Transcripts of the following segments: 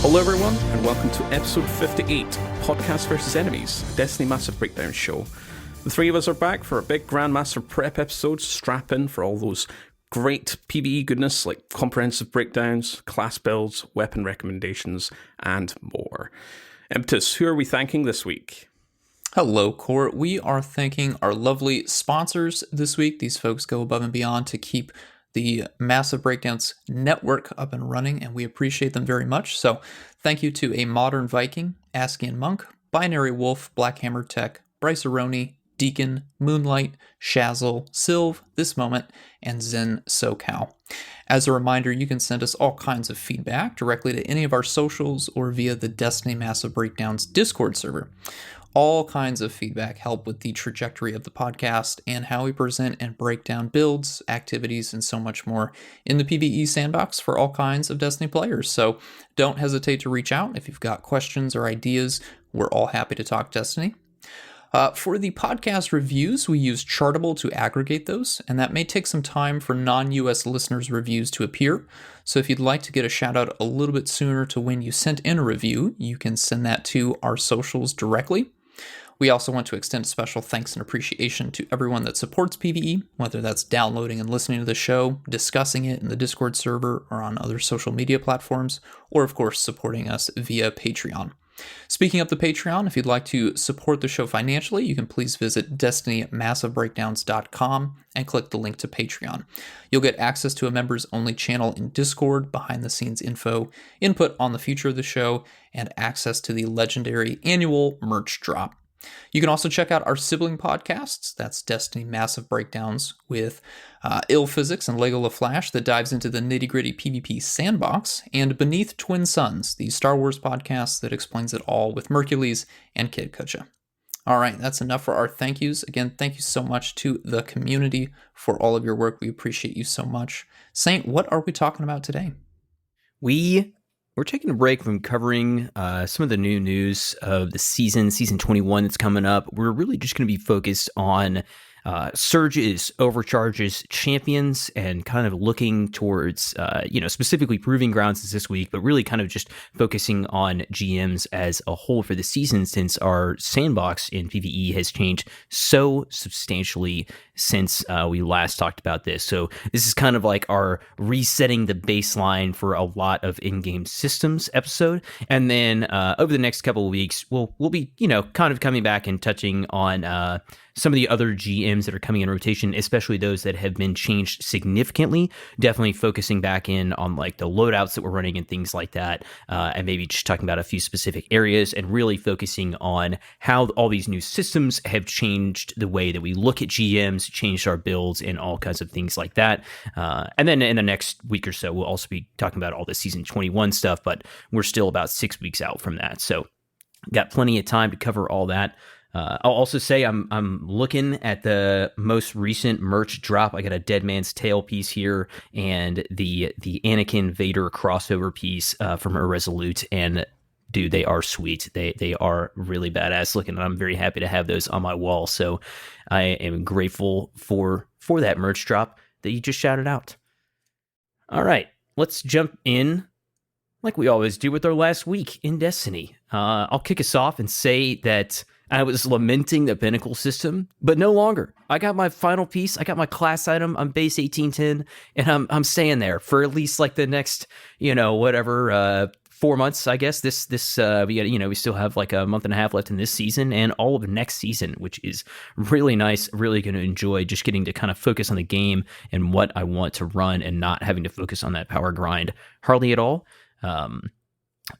Hello everyone, and welcome to episode 58, Podcast vs. Enemies, a Destiny Massive Breakdown show. The three of us are back for a big Grandmaster prep episode. Strap in for all those great PvE goodness like comprehensive breakdowns, class builds, weapon recommendations, and more. Impetus, who are we thanking this week? Hello, Core. We are thanking our lovely sponsors this week. These folks go above and beyond to keep the Massive Breakdowns network up and running, and we appreciate them very much. So thank you to A Modern Viking, Askian Monk, Binary Wolf, Blackhammer Tech, Bryce Aroni, Deacon, Moonlight, Shazzle, Sylv, This Moment, and Zen SoCal. As a reminder, you can send us all kinds of feedback directly to any of our socials or via the Destiny Massive Breakdowns Discord server. All kinds of feedback help with the trajectory of the podcast and how we present and break down builds, activities, and so much more in the PvE sandbox for all kinds of Destiny players. So don't hesitate to reach out if you've got questions or ideas. We're all happy to talk Destiny. For the podcast reviews, we use Chartable to aggregate those, and that may take some time for non-US listeners' reviews to appear. So if you'd like to get a shout out a little bit sooner to when you sent in a review, you can send that to our socials directly. We also want to extend special thanks and appreciation to everyone that supports PvE, whether that's downloading and listening to the show, discussing it in the Discord server or on other social media platforms, or of course supporting us via Patreon. Speaking of the Patreon, if you'd like to support the show financially, you can please visit DestinyMassiveBreakdowns.com and click the link to Patreon. You'll get access to a members-only channel in Discord, behind-the-scenes info, input on the future of the show, and access to the legendary annual merch drop. You can also check out our sibling podcasts. That's Destiny Massive Breakdowns with Ill Physics and Lego LaFlash that dives into the nitty-gritty PvP sandbox, and Beneath Twin Suns, the Star Wars podcast that explains it all with Mercules and Kid Kucha. All right, that's enough for our thank yous. Again, thank you so much to the community for all of your work. We appreciate you so much. Saint, what are we talking about today? We're taking a break from covering some of the new news of the season 21 that's coming up. We're really just going to be focused on surges, overcharges, champions, and kind of looking towards, specifically proving grounds this week, but really kind of just focusing on GMs as a whole for the season, since our sandbox in PvE has changed so substantially since we last talked about this. So this is kind of like our resetting the baseline for a lot of in-game systems episode. And then over the next couple of weeks, we'll be, kind of coming back and touching on some of the other GMs that are coming in rotation, especially those that have been changed significantly, definitely focusing back in on like the loadouts that we're running and things like that, and maybe just talking about a few specific areas and really focusing on how all these new systems have changed the way that we look at GMs, changed our builds, and all kinds of things like that. And then in the next week or so, we'll also be talking about all the season 21 stuff, but we're still about 6 weeks out from that. So got plenty of time to cover all that. I'll also say I'm looking at the most recent merch drop. I got a Dead Man's Tale piece here and the Anakin Vader crossover piece from Irresolute, and dude, they are sweet. They are really badass looking, and I'm very happy to have those on my wall. So I am grateful for that merch drop that you just shouted out. All right, let's jump in like we always do with our last week in Destiny. I'll kick us off and say that I was lamenting the Pinnacle system, but no longer. I got my final piece. I got my class item. I'm base 1810, and I'm staying there for at least like the next, 4 months, I guess. We still have like a month and a half left in this season and all of next season, which is really nice. Really going to enjoy just getting to kind of focus on the game and what I want to run and not having to focus on that power grind hardly at all.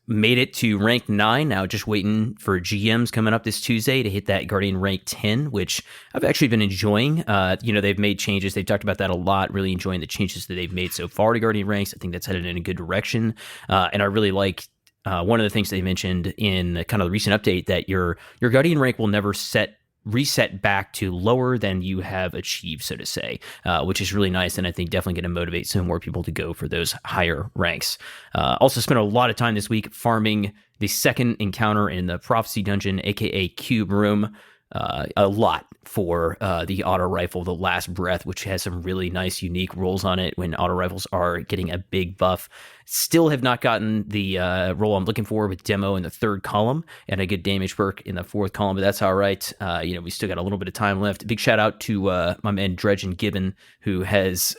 Made it to rank 9, now just waiting for GMs coming up this Tuesday to hit that Guardian rank 10, which I've actually been enjoying. They've made changes. They've talked about that a lot, really enjoying the changes that they've made so far to Guardian ranks. I think that's headed in a good direction. And I really like one of the things they mentioned in kind of the recent update, that your Guardian rank will never reset back to lower than you have achieved, so to say, which is really nice, and I think definitely going to motivate some more people to go for those higher ranks. Also spent a lot of time this week farming the second encounter in the Prophecy Dungeon, aka Cube Room. a lot for the auto rifle, the Last Breath, which has some really nice, unique rolls on it when auto rifles are getting a big buff. Still have not gotten the roll I'm looking for with demo in the third column and a good damage perk in the fourth column, but that's all right. We still got a little bit of time left. Big shout out to my man Dredge and Gibbon, who has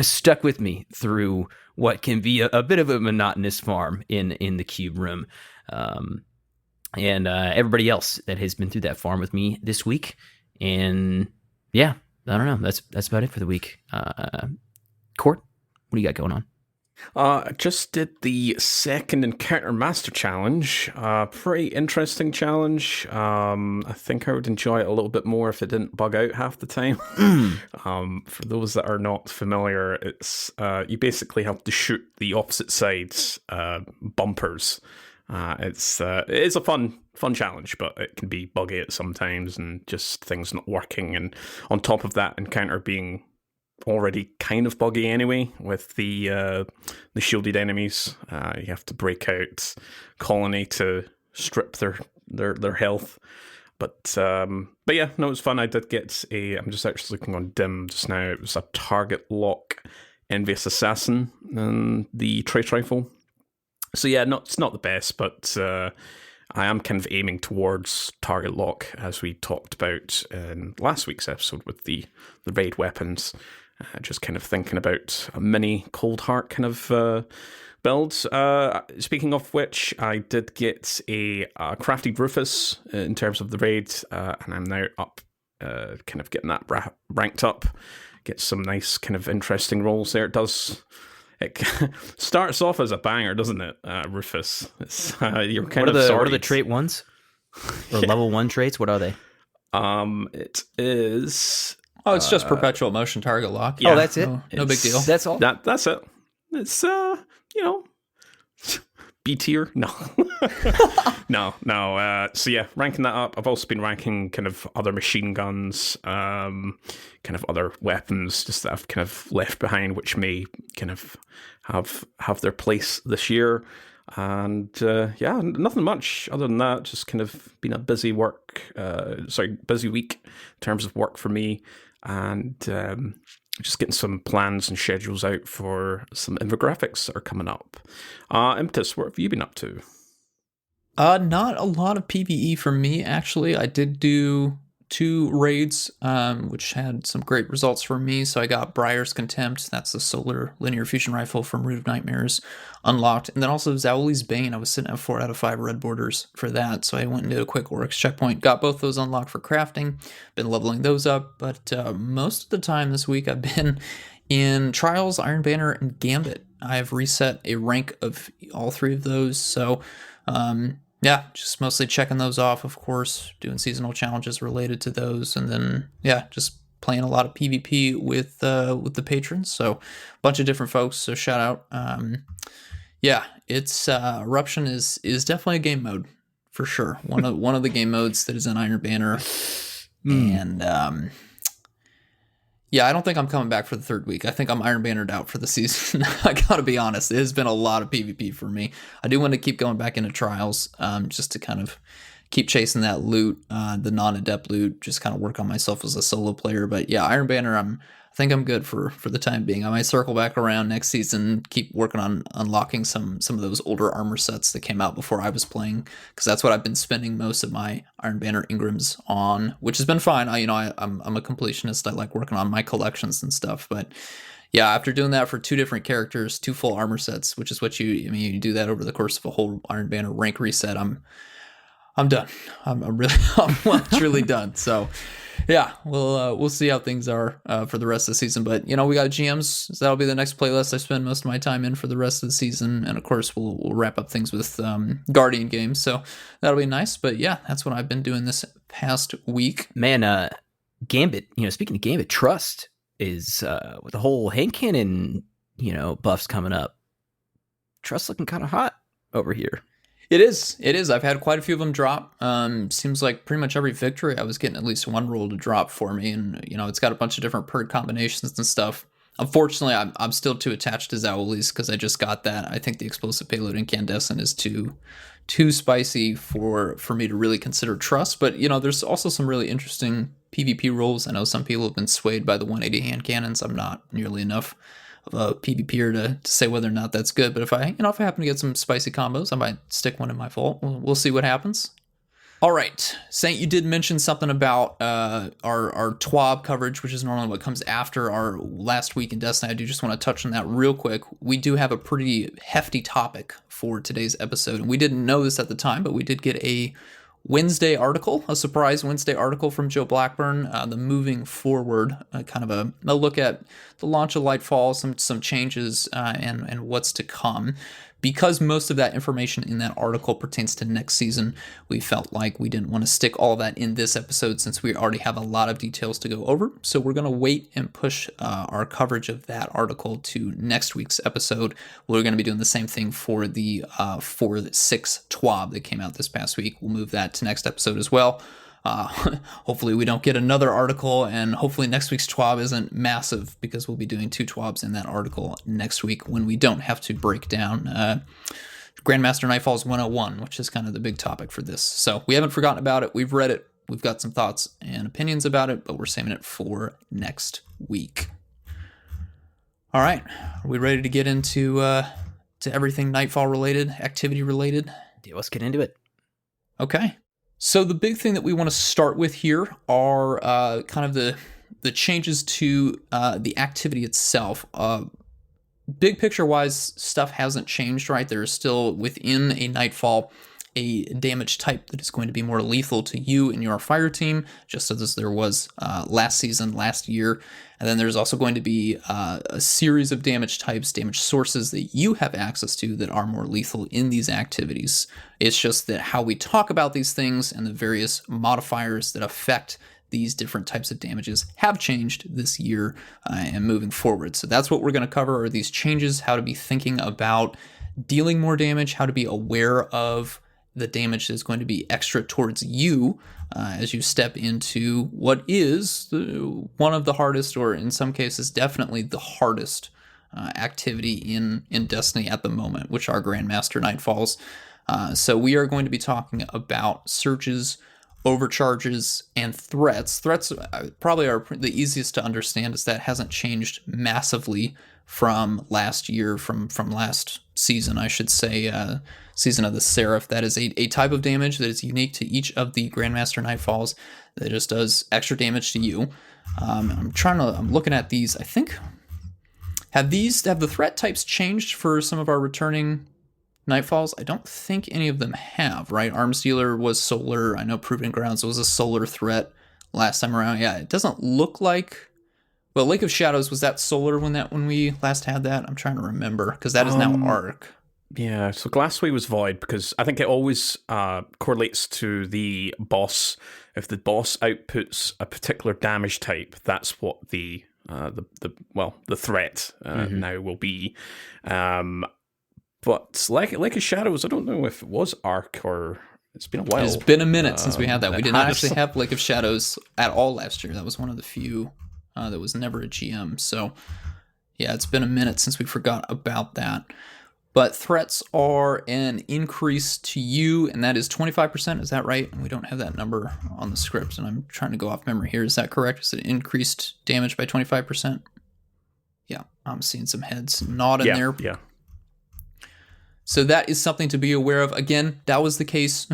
stuck with me through what can be a bit of a monotonous farm in the cube room. And everybody else that has been through that farm with me this week. And yeah, I don't know. That's about it for the week. Court, what do you got going on? I just did the second Encounter Master Challenge. Pretty interesting challenge. I think I would enjoy it a little bit more if it didn't bug out half the time. For those that are not familiar, it's you basically have to shoot the opposite side's bumpers. It is a fun challenge, but it can be buggy at sometimes and just things not working. And on top of that, Encounter being already kind of buggy anyway with the shielded enemies, you have to break out Colony to strip their health. But yeah, no, it was fun. I did get I'm just actually looking on Dim just now. It was a target lock Envious Assassin and the Trace Rifle. So yeah, it's not the best, but I am kind of aiming towards target lock, as we talked about in last week's episode with the raid weapons. Just kind of thinking about a mini Cold Heart kind of build. Speaking of which, I did get a crafted Rufus in terms of the raid, and I'm now up, kind of getting that ranked up. Get some nice kind of interesting rolls there. It starts off as a banger, doesn't it, Rufus? It's, you're kind what are the trait ones? Or level 1 traits? What are they? It is... Oh, it's just perpetual motion target lock. Yeah. Oh, that's it? No big deal. That's all? That's it. It's, B tier? No. No. So yeah, ranking that up. I've also been ranking kind of other machine guns, kind of other weapons just that I've kind of left behind, which may kind of have their place this year. And yeah, nothing much other than that. Just kind of been a busy week in terms of work for me, and just getting some plans and schedules out for some infographics that are coming up. Impetus, what have you been up to? Not a lot of PvE for me, actually. I did do 2 raids, which had some great results for me. So I got Briar's Contempt, that's the solar linear fusion rifle from Root of Nightmares, unlocked. And then also Zawuli's Bane, I was sitting at 4 out of 5 red borders for that. So I went and did a quick works checkpoint, got both those unlocked for crafting, been leveling those up. But most of the time this week I've been in Trials, Iron Banner, and Gambit. I've reset a rank of all 3 of those. So yeah, just mostly checking those off, of course, doing seasonal challenges related to those, and then, yeah, just playing a lot of PvP with the patrons, so a bunch of different folks, so shout out. Yeah, it's Eruption is definitely a game mode, for sure. One of the game modes that is in Iron Banner, and yeah, I don't think I'm coming back for the 3rd week. I think I'm Iron Bannered out for the season. I gotta be honest. It has been a lot of PvP for me. I do want to keep going back into Trials, just to kind of keep chasing that loot, the non-adept loot, just kind of work on myself as a solo player. But yeah, Iron Banner, I think I'm good for the time being. I might circle back around next season, keep working on unlocking some of those older armor sets that came out before I was playing, because that's what I've been spending most of my Iron Banner Ingrams on, which has been fine. I'm a completionist. I like working on my collections and stuff, but yeah, after doing that for 2 different characters, 2 full armor sets, which is what you do that over the course of a whole Iron Banner rank reset, I'm done. I'm truly done. So yeah, we'll see how things are for the rest of the season. But we got GMs. So that'll be the next playlist I spend most of my time in for the rest of the season. And of course, we'll wrap up things with Guardian games. So that'll be nice. But yeah, that's what I've been doing this past week. Man, Gambit. Speaking of Gambit, Trust is with the whole hand cannon buffs coming up. Trust looking kind of hot over here. It is. I've had quite a few of them drop. Seems like pretty much every victory I was getting at least one roll to drop for me. And, it's got a bunch of different perk combinations and stuff. Unfortunately, I'm still too attached to Zaolis because I just got that. I think the explosive payload incandescent is too spicy for me to really consider trust. But there's also some really interesting PvP rules. I know some people have been swayed by the 180 hand cannons. I'm not nearly enough of a PvPer to say whether or not that's good. But if I happen to get some spicy combos, I might stick one in my vault. We'll see what happens. All right, Saint, you did mention something about our TWAB coverage, which is normally what comes after our last week in Destiny. I do just want to touch on that real quick. We do have a pretty hefty topic for today's episode, and we didn't know this at the time, but we did get a Wednesday article, a surprise Wednesday article from Joe Blackburn, the moving forward, kind of a look at the launch of Lightfall, some changes, and what's to come. Because most of that information in that article pertains to next season, we felt like we didn't want to stick all that in this episode since we already have a lot of details to go over. So we're going to wait and push our coverage of that article to next week's episode. We're going to be doing the same thing for the 4.6 TWAB that came out this past week. We'll move that to next episode as well. Hopefully we don't get another article, and hopefully next week's TWAB isn't massive because we'll be doing 2 TWABs in that article next week when we don't have to break down Grandmaster Nightfalls 101, which is kind of the big topic for this. So we haven't forgotten about it. We've read it. We've got some thoughts and opinions about it, but we're saving it for next week. All right. Are we ready to get into to everything Nightfall related, activity related? Yeah, let's get into it. Okay. So the big thing that we want to start with here are kind of the changes to the activity itself. Big picture wise, stuff hasn't changed, right? There is still within a Nightfall a damage type that is going to be more lethal to you and your fire team, just as there was last season, last year. And then there's also going to be a series of damage types, damage sources that you have access to that are more lethal in these activities. It's just that how we talk about these things and the various modifiers that affect these different types of damages have changed this year and moving forward. So that's what we're going to cover, are these changes, how to be thinking about dealing more damage, how to be aware of the damage is going to be extra towards you as you step into what is one of the hardest, or in some cases definitely the hardest activity in Destiny at the moment, which are Grandmaster Nightfalls. So we are going to be talking about surges, overcharges, and threats. Threats probably are the easiest to understand, as that hasn't changed massively from last year, from last season, I should say, Season of the Seraph. That is a type of damage that is unique to each of the Grandmaster Nightfalls that just does extra damage to you. I'm looking at these. I think, have the threat types changed for some of our returning Nightfalls? I don't think any of them have, right? Arms Dealer was solar. I know Proving Grounds was a solar threat last time around. Yeah, it doesn't look like. Well, Lake of Shadows, was that solar when we last had that? I'm trying to remember, because that is now Arc. Yeah, so Glassway was void because I think it always correlates to the boss. If the boss outputs a particular damage type, that's what the threat now will be. But like a Shadows, I don't know if it was Arc or it's been a while. It's been a minute since we had that. We did not actually have Lake of Shadows at all last year. That was one of the few that was never a GM. So yeah, it's been a minute since we forgot about that. But threats are an increase to you, and that is 25%. Is that right? And we don't have that number on the script, and I'm trying to go off memory here. Is that correct? Is it increased damage by 25%? Yeah, I'm seeing some heads nodding there. Yeah. So that is something to be aware of. Again, that was the case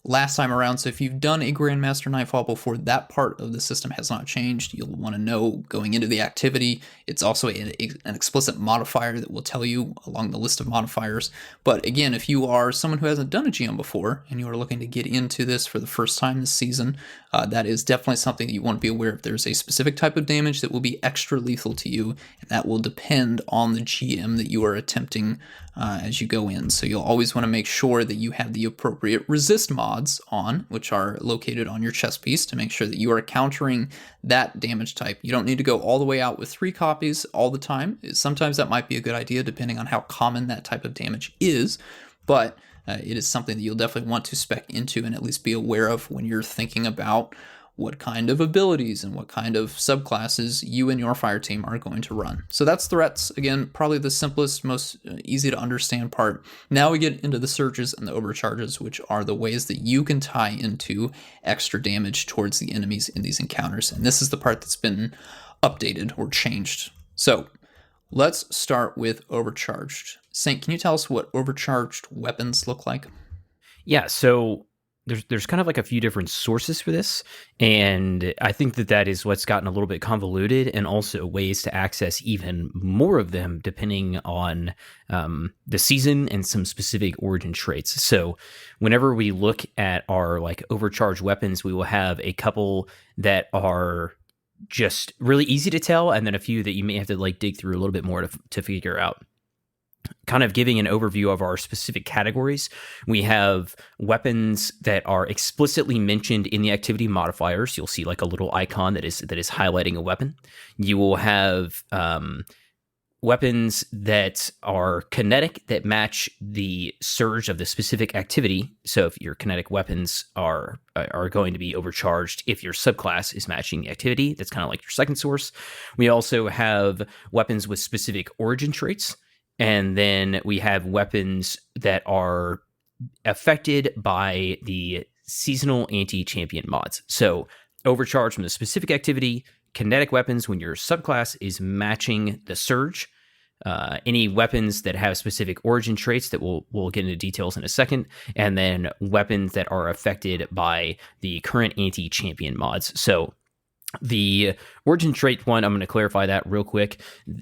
last time around. So if you've done a Grandmaster Nightfall before, that part of the system has not changed. You'll want to know going into the activity. It's also an explicit modifier that will tell you along the list of modifiers. But again, if you are someone who hasn't done a GM before and you are looking to get into this for the first time this season, that is definitely something that you want to be aware of. There's a specific type of damage that will be extra lethal to you, and that will depend on the GM that you are attempting as you go in. So you'll always want to make sure that you have the appropriate resist mods on, which are located on your chest piece, to make sure that you are countering that damage type. You don't need to go all the way out with 3 copies all the time. Sometimes that might be a good idea depending on how common that type of damage is, but it is something that you'll definitely want to spec into and at least be aware of when you're thinking about what kind of abilities and what kind of subclasses you and your fire team are going to run. So that's threats. Again, probably the simplest, most easy to understand part. Now we get into the surges and the overcharges, which are the ways that you can tie into extra damage towards the enemies in these encounters. And this is the part that's been updated or changed. So let's start with overcharged. Saint, can you tell us what overcharged weapons look like? Yeah, so there's kind of like a few different sources for this, and I think that is what's gotten a little bit convoluted, and also ways to access even more of them depending on the season and some specific origin traits. So whenever we look at our like overcharged weapons, we will have a couple that are just really easy to tell, and then a few that you may have to like dig through a little bit more to figure out. Kind of giving an overview of our specific categories, we have weapons that are explicitly mentioned in the activity modifiers. You'll see like a little icon that is highlighting a weapon. You will have weapons that are kinetic, that match the surge of the specific activity. So if your kinetic weapons are going to be overcharged if your subclass is matching the activity, that's kind of like your second source. We also have weapons with specific origin traits. And then we have weapons that are affected by the seasonal anti-champion mods. So overcharge from the specific activity, kinetic weapons when your subclass is matching the surge, any weapons that have specific origin traits that we'll get into details in a second, and then weapons that are affected by the current anti-champion mods. So the origin trait one, I'm going to clarify that real quick.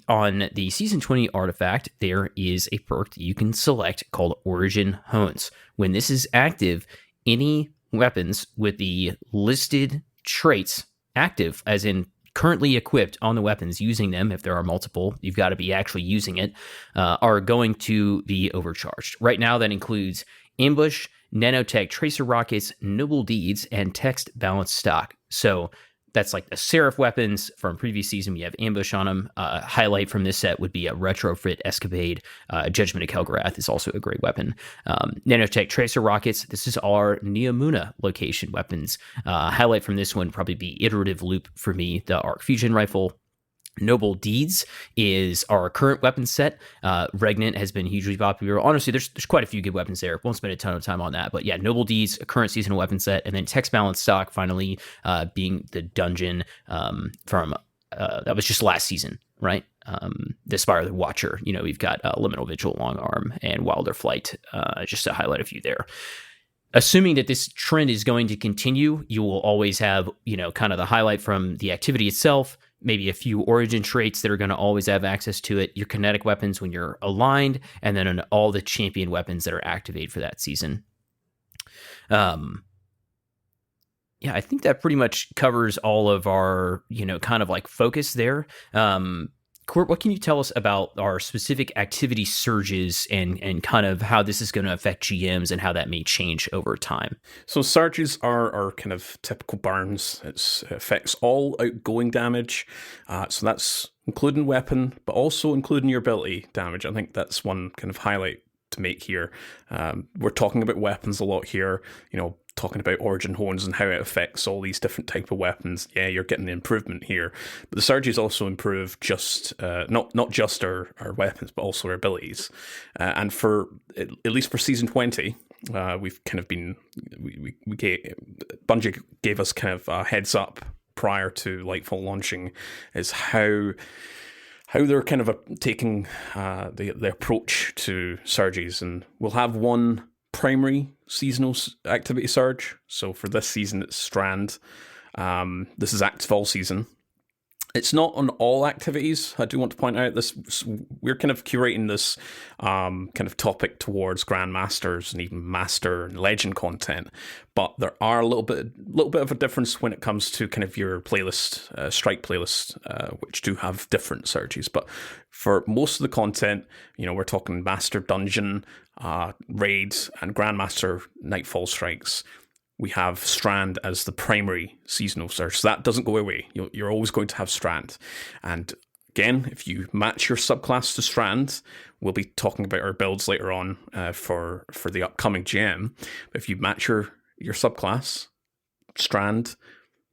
On the Season 20 artifact, there is a perk that you can select called Origin Hones. When this is active, any weapons with the listed traits active, as in currently equipped on the weapons, using them, if there are multiple, you've got to be actually using it, are going to be overcharged. Right now, that includes Ambush, Nanotech Tracer Rockets, Noble Deeds, and Text Balanced Stock. So that's like the Seraph weapons from previous season. We have Ambush on them. Highlight from this set would be a Retrofit Escapade. Judgment of Kel'Grath is also a great weapon. Nanotech Tracer Rockets. This is our Neomuna location weapons. Highlight from this one would probably be Iterative Loop for me, the Arc Fusion Rifle. Noble Deeds is our current weapon set. Regnant has been hugely popular. Honestly, there's quite a few good weapons there. Won't spend a ton of time on that. But yeah, Noble Deeds, a current seasonal weapon set. And then Text Balance Stock, finally, being the dungeon from that was just last season, right? The Spire of the Watcher. You know, we've got Liminal Vigil, Long Arm, and Wilder Flight, just to highlight a few there. Assuming that this trend is going to continue, you will always have, you know, kind of the highlight from the activity itself, maybe a few origin traits that are going to always have access to it, your kinetic weapons when you're aligned, and then all the champion weapons that are activated for that season. Yeah, I think that pretty much covers all of our, you know, kind of like focus there. Court, what can you tell us about our specific activity surges and kind of how this is going to affect GMs and how that may change over time? So surges are kind of typical burns. It affects all outgoing damage. So that's including weapon, but also including your ability damage. I think that's one kind of highlight to make here. We're talking about weapons a lot here, you know, talking about Origin Hones and how it affects all these different type of weapons. Yeah, you're getting the improvement here. But the surges also improve just not just our weapons, but also our abilities. And for at least for Season 20, we've kind of been Bungie gave us kind of a heads up prior to Lightfall launching is how they're kind of taking the approach to surges, and we'll have one primary seasonal activity surge. So for this season, it's Strand. This is active all season. It's not on all activities. I do want to point out this. We're kind of curating this kind of topic towards Grandmasters and even Master and Legend content, but there are a little bit of a difference when it comes to kind of your playlist, Strike playlist, which do have different surges. But for most of the content, you know, we're talking Master Dungeon, Raids, and Grandmaster Nightfall Strikes. We have Strand as the primary seasonal surge. So that doesn't go away. You're always going to have Strand. And again, if you match your subclass to Strand, we'll be talking about our builds later on for the upcoming GM. But if you match your subclass, Strand,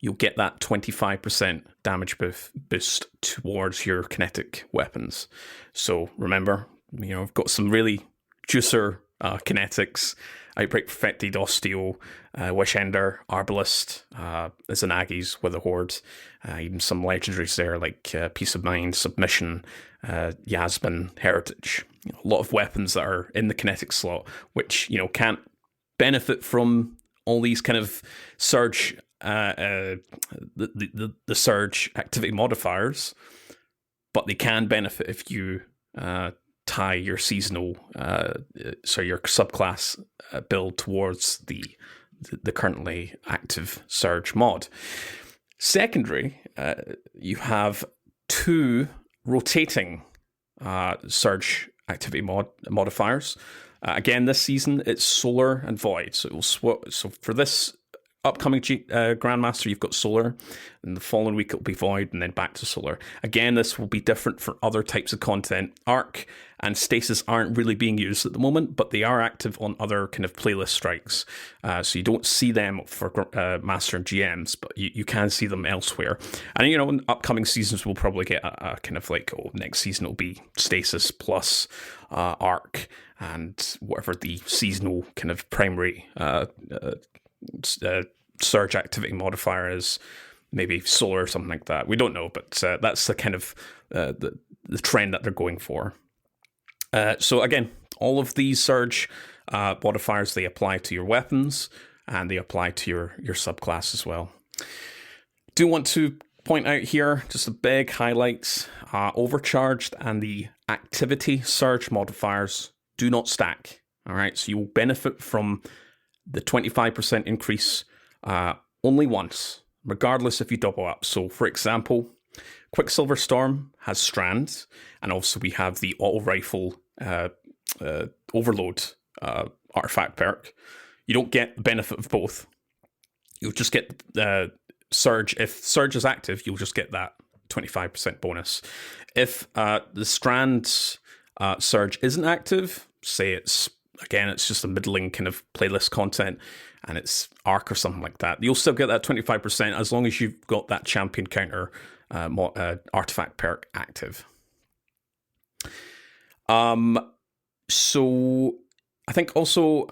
you'll get that 25% damage boost towards your kinetic weapons. So remember, I've got some really juicer kinetics: Outbreak Perfected, Osteo, Wishender, Arbalist, Izanagi's with a Horde, even some legendaries there like Peace of Mind, Submission, Yasmin, Heritage. A lot of weapons that are in the kinetic slot, which can't benefit from all these kind of surge, the surge activity modifiers, but they can benefit if you tie your seasonal, your subclass build towards the currently active surge mod. Secondary, you have 2 rotating surge activity modifiers. Again, this season it's Solar and Void. So it will So for this upcoming Grandmaster, you've got Solar, and the following week it'll be Void, and then back to Solar. Again, this will be different for other types of content. Arc and Stasis aren't really being used at the moment, but they are active on other kind of playlist strikes. So you don't see them for Master and GMs, but you can see them elsewhere. And in upcoming seasons, we'll probably get a kind of like, next season it'll be Stasis plus Arc and whatever the seasonal kind of primary surge activity modifier is, maybe Solar or something like that. We don't know, but that's the kind of the trend that they're going for. So again, all of these surge modifiers, they apply to your weapons and they apply to your subclass as well. Do want to point out here just the big highlights: Overcharged and the activity surge modifiers do not stack. All right, so you will benefit from the 25% increase only once, regardless if you double up. So, for example, Quicksilver Storm has Strand, and also we have the Auto Rifle Overload artifact perk. You don't get the benefit of both. You'll just get Surge. If Surge is active, you'll just get that 25% bonus. If the Strand Surge isn't active, say it's just a middling kind of playlist content, and it's Arc or something like that, you'll still get that 25% as long as you've got that champion counter artifact perk active. So I think also,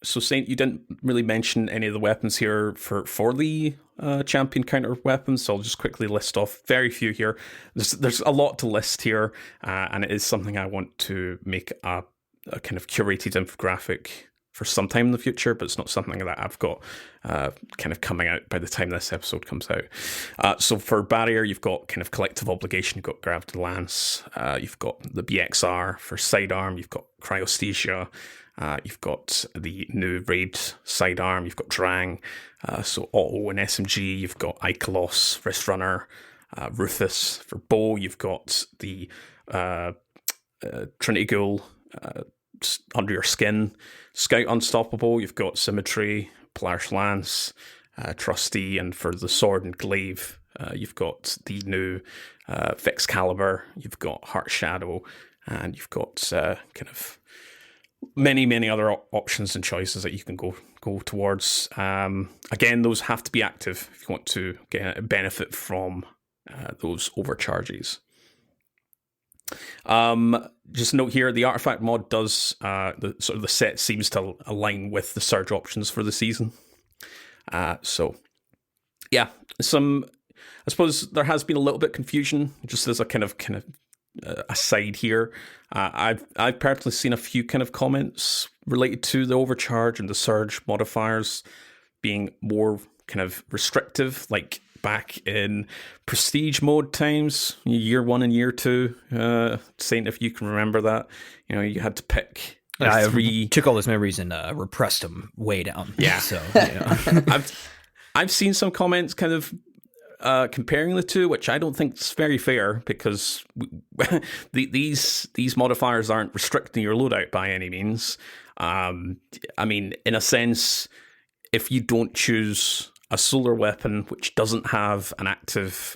so Saint, you didn't really mention any of the weapons here for the champion counter weapons, so I'll just quickly list off very few here. There's a lot to list here, and it is something I want to make a kind of curated infographic for some time in the future, but it's not something that I've got kind of coming out by the time this episode comes out. So for Barrier, you've got kind of Collective Obligation, you've got Gravity Lance, you've got the BXR. For Sidearm, you've got Cryosthesia, you've got the new Raid Sidearm, you've got Drang, so Auto and SMG, you've got Ikelos, Wrist Runner, Rufus. For Bow, you've got the Trinity Ghoul, Under Your Skin, Scout Unstoppable, you've got Symmetry, Polaris Lance, Trusty, and for the Sword and Glaive, you've got the new Vex Caliber, you've got Heart Shadow, and you've got kind of many other options and choices that you can go towards. Again, those have to be active if you want to get a benefit from those overcharges. Just note here, the artifact mod does the set seems to align with the surge options for the season. So yeah, I suppose there has been a little bit of confusion, just as a kind of aside here. I've personally seen a few kind of comments related to the overcharge and the surge modifiers being more kind of restrictive, like back in prestige mode times, year 1 and year 2. Saint, if you can remember that, you had to pick three. Took all those memories and repressed them way down. Yeah. So I've seen some comments kind of comparing the two, which I don't think is very fair, because these modifiers aren't restricting your loadout by any means. I mean, in a sense, if you don't choose a solar weapon which doesn't have an active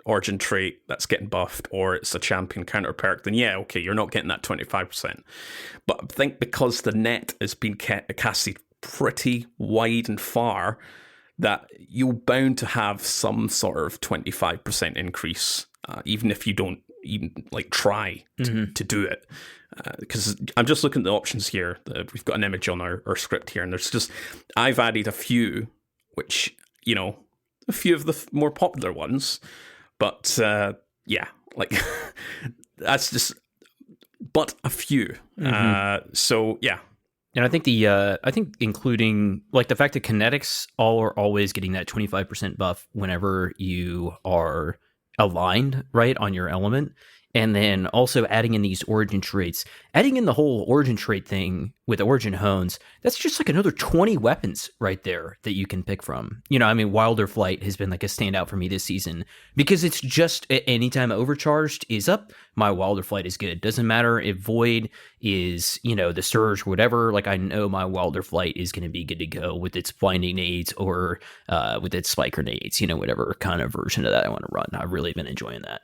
origin trait that's getting buffed, or it's a champion counter perk, then yeah, okay, you're not getting that 25%. But I think because the net has been casted pretty wide and far, that you're bound to have some sort of 25% increase, even if you don't even like try to do it. Because I'm just looking at the options here. We've got an image on our script here, and there's just, I've added a few, which, you know, a few of the more popular ones, but yeah, like that's just, but a few. So yeah. And I think I think including like the fact that kinetics all are always getting that 25% buff whenever you are aligned, right, on your element. And then also adding in these origin traits, adding in the whole origin trait thing with origin hones, that's just like another 20 weapons right there that you can pick from. You know, I mean, Wilder Flight has been like a standout for me this season because it's just anytime Overcharged is up, my Wilder Flight is good. Doesn't matter if Void is, you know, the Surge or whatever, like I know my Wilder Flight is going to be good to go with its blinding nades or with its spike grenades, you know, whatever kind of version of that I want to run. I've really been enjoying that.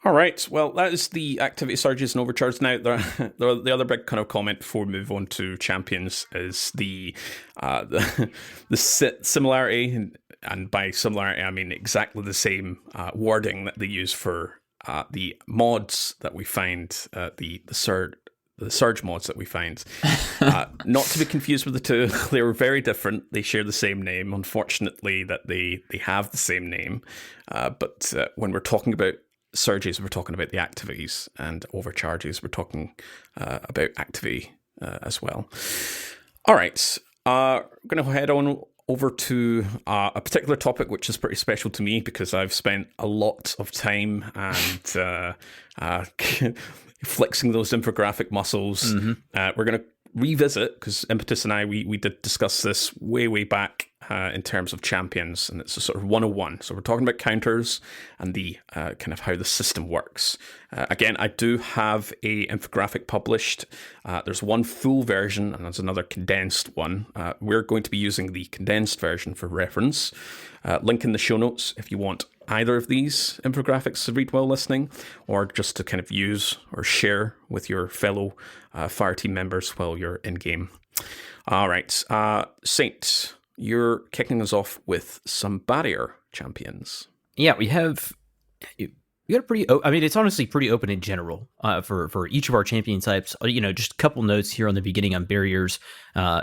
All right, well, that is the activity surges and overcharges. Now, the other big kind of comment before we move on to champions is the similarity, and by similarity, I mean exactly the same wording that they use for the mods that we find, the surge mods that we find. Not to be confused with the two, they are very different. They share the same name. Unfortunately, that they have the same name, but when we're talking about surges, we're talking about the activities, and overcharges, we're talking about activity as well. All right, we're going to head on over to a particular topic which is pretty special to me because I've spent a lot of time and flexing those infographic muscles. We're going to revisit, because Impetus and I, we did discuss this way back in terms of champions, and it's a sort of 101. So we're talking about counters and the kind of how the system works. Again, I do have a infographic published. There's one full version and there's another condensed one. We're going to be using the condensed version for reference. Link in the show notes if you want either of these infographics to read while listening, or just to kind of use or share with your fellow fire team members while you're in game. All right, Saint, you're kicking us off with some barrier champions. Yeah, we got a pretty, I mean, it's honestly pretty open in general for each of our champion types. You know, just a couple notes here on the beginning on barriers.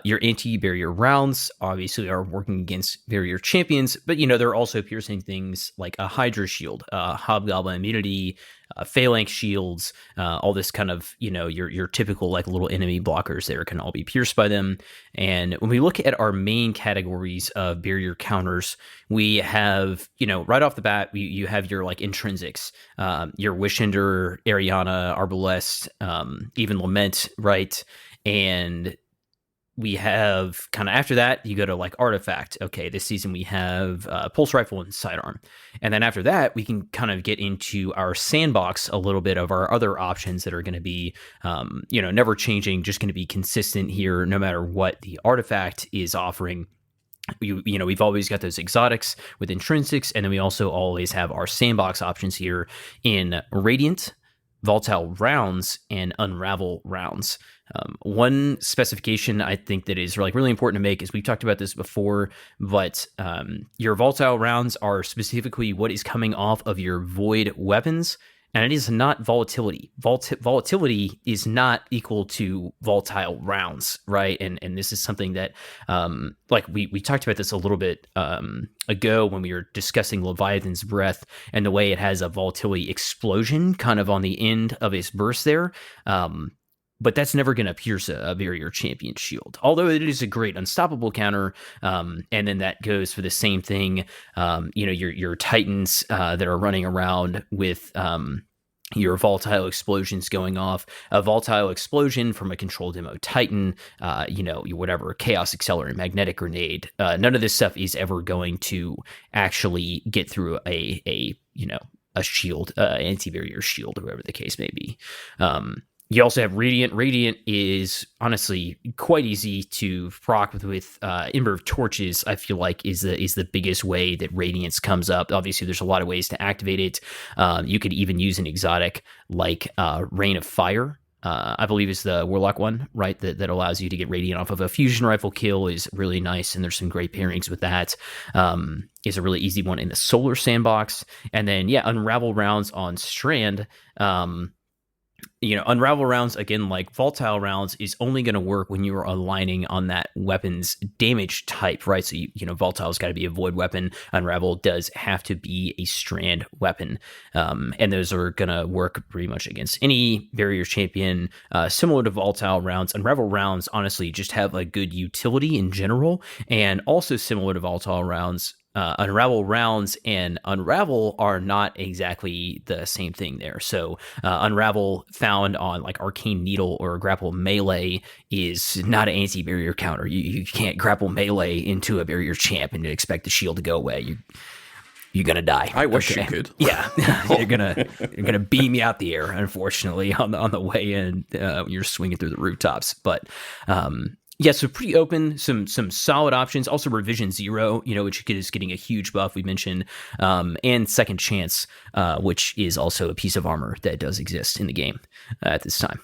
Your anti-barrier rounds obviously are working against barrier champions, but, you know, they're also piercing things like a Hydra shield, Hobgoblin immunity, phalanx shields, all this kind of, you know, your typical like little enemy blockers there can all be pierced by them. And when we look at our main categories of barrier counters, we have, you know, right off the bat, you have your like intrinsics, your Wishender, Ariana, Arbalest, even Lament, right? And we have kind of after that, you go to like Artifact. Okay, this season we have Pulse Rifle and Sidearm. And then after that, we can kind of get into our sandbox a little bit of our other options that are going to be, you know, never changing, just going to be consistent here no matter what the Artifact is offering. You know, we've always got those exotics with intrinsics, and then we also always have our sandbox options here in Radiant, Volatile Rounds, and Unravel Rounds. One specification I think that is like really important to make is we've talked about this before, but your Volatile Rounds are specifically what is coming off of your Void weapons, and it is not volatility. Volatility is not equal to volatile rounds, right? And this is something that, like we talked about this a little bit ago when we were discussing Leviathan's Breath and the way it has a volatility explosion kind of on the end of its burst there. But that's never going to pierce a barrier champion shield, although it is a great unstoppable counter. And then that goes for the same thing. You know, your Titans that are running around with your volatile explosions going off. A volatile explosion from a control demo Titan, you know, whatever, Chaos Accelerant, Magnetic Grenade. None of this stuff is ever going to actually get through a you know, a shield, anti-barrier shield, or whatever the case may be. You also have Radiant. Radiant is honestly quite easy to proc with Ember of Torches. I feel like is the biggest way that Radiance comes up. Obviously, there's a lot of ways to activate it. You could even use an exotic like Rain of Fire I believe is the Warlock one, right? That allows you to get Radiant off of a fusion rifle kill is really nice, and there's some great pairings with that. Is a really easy one in the Solar Sandbox. And then, Unravel rounds on Strand. Unravel rounds, again, like volatile rounds, is only going to work when you are aligning on that weapon's damage type, right? So, volatile's got to be a void weapon. Unravel does have to be a strand weapon. And those are going to work pretty much against any barrier champion, similar to volatile rounds. Unravel rounds, honestly, just have a good utility in general. And also similar to volatile rounds, Unravel rounds and Unravel are not exactly the same thing there. So Unravel found on like Arcane Needle or Grapple Melee is not an anti-barrier counter. You can't grapple Melee into a barrier champ and expect the shield to go away. You're gonna die. I wish you could. Yeah, you're gonna beam you out the air. Unfortunately, on the way in, you're swinging through the rooftops. But so pretty open. Some solid options. Also, Revision 0, which is getting a huge buff. We mentioned, and Second Chance, which is also a piece of armor that does exist in the game at this time.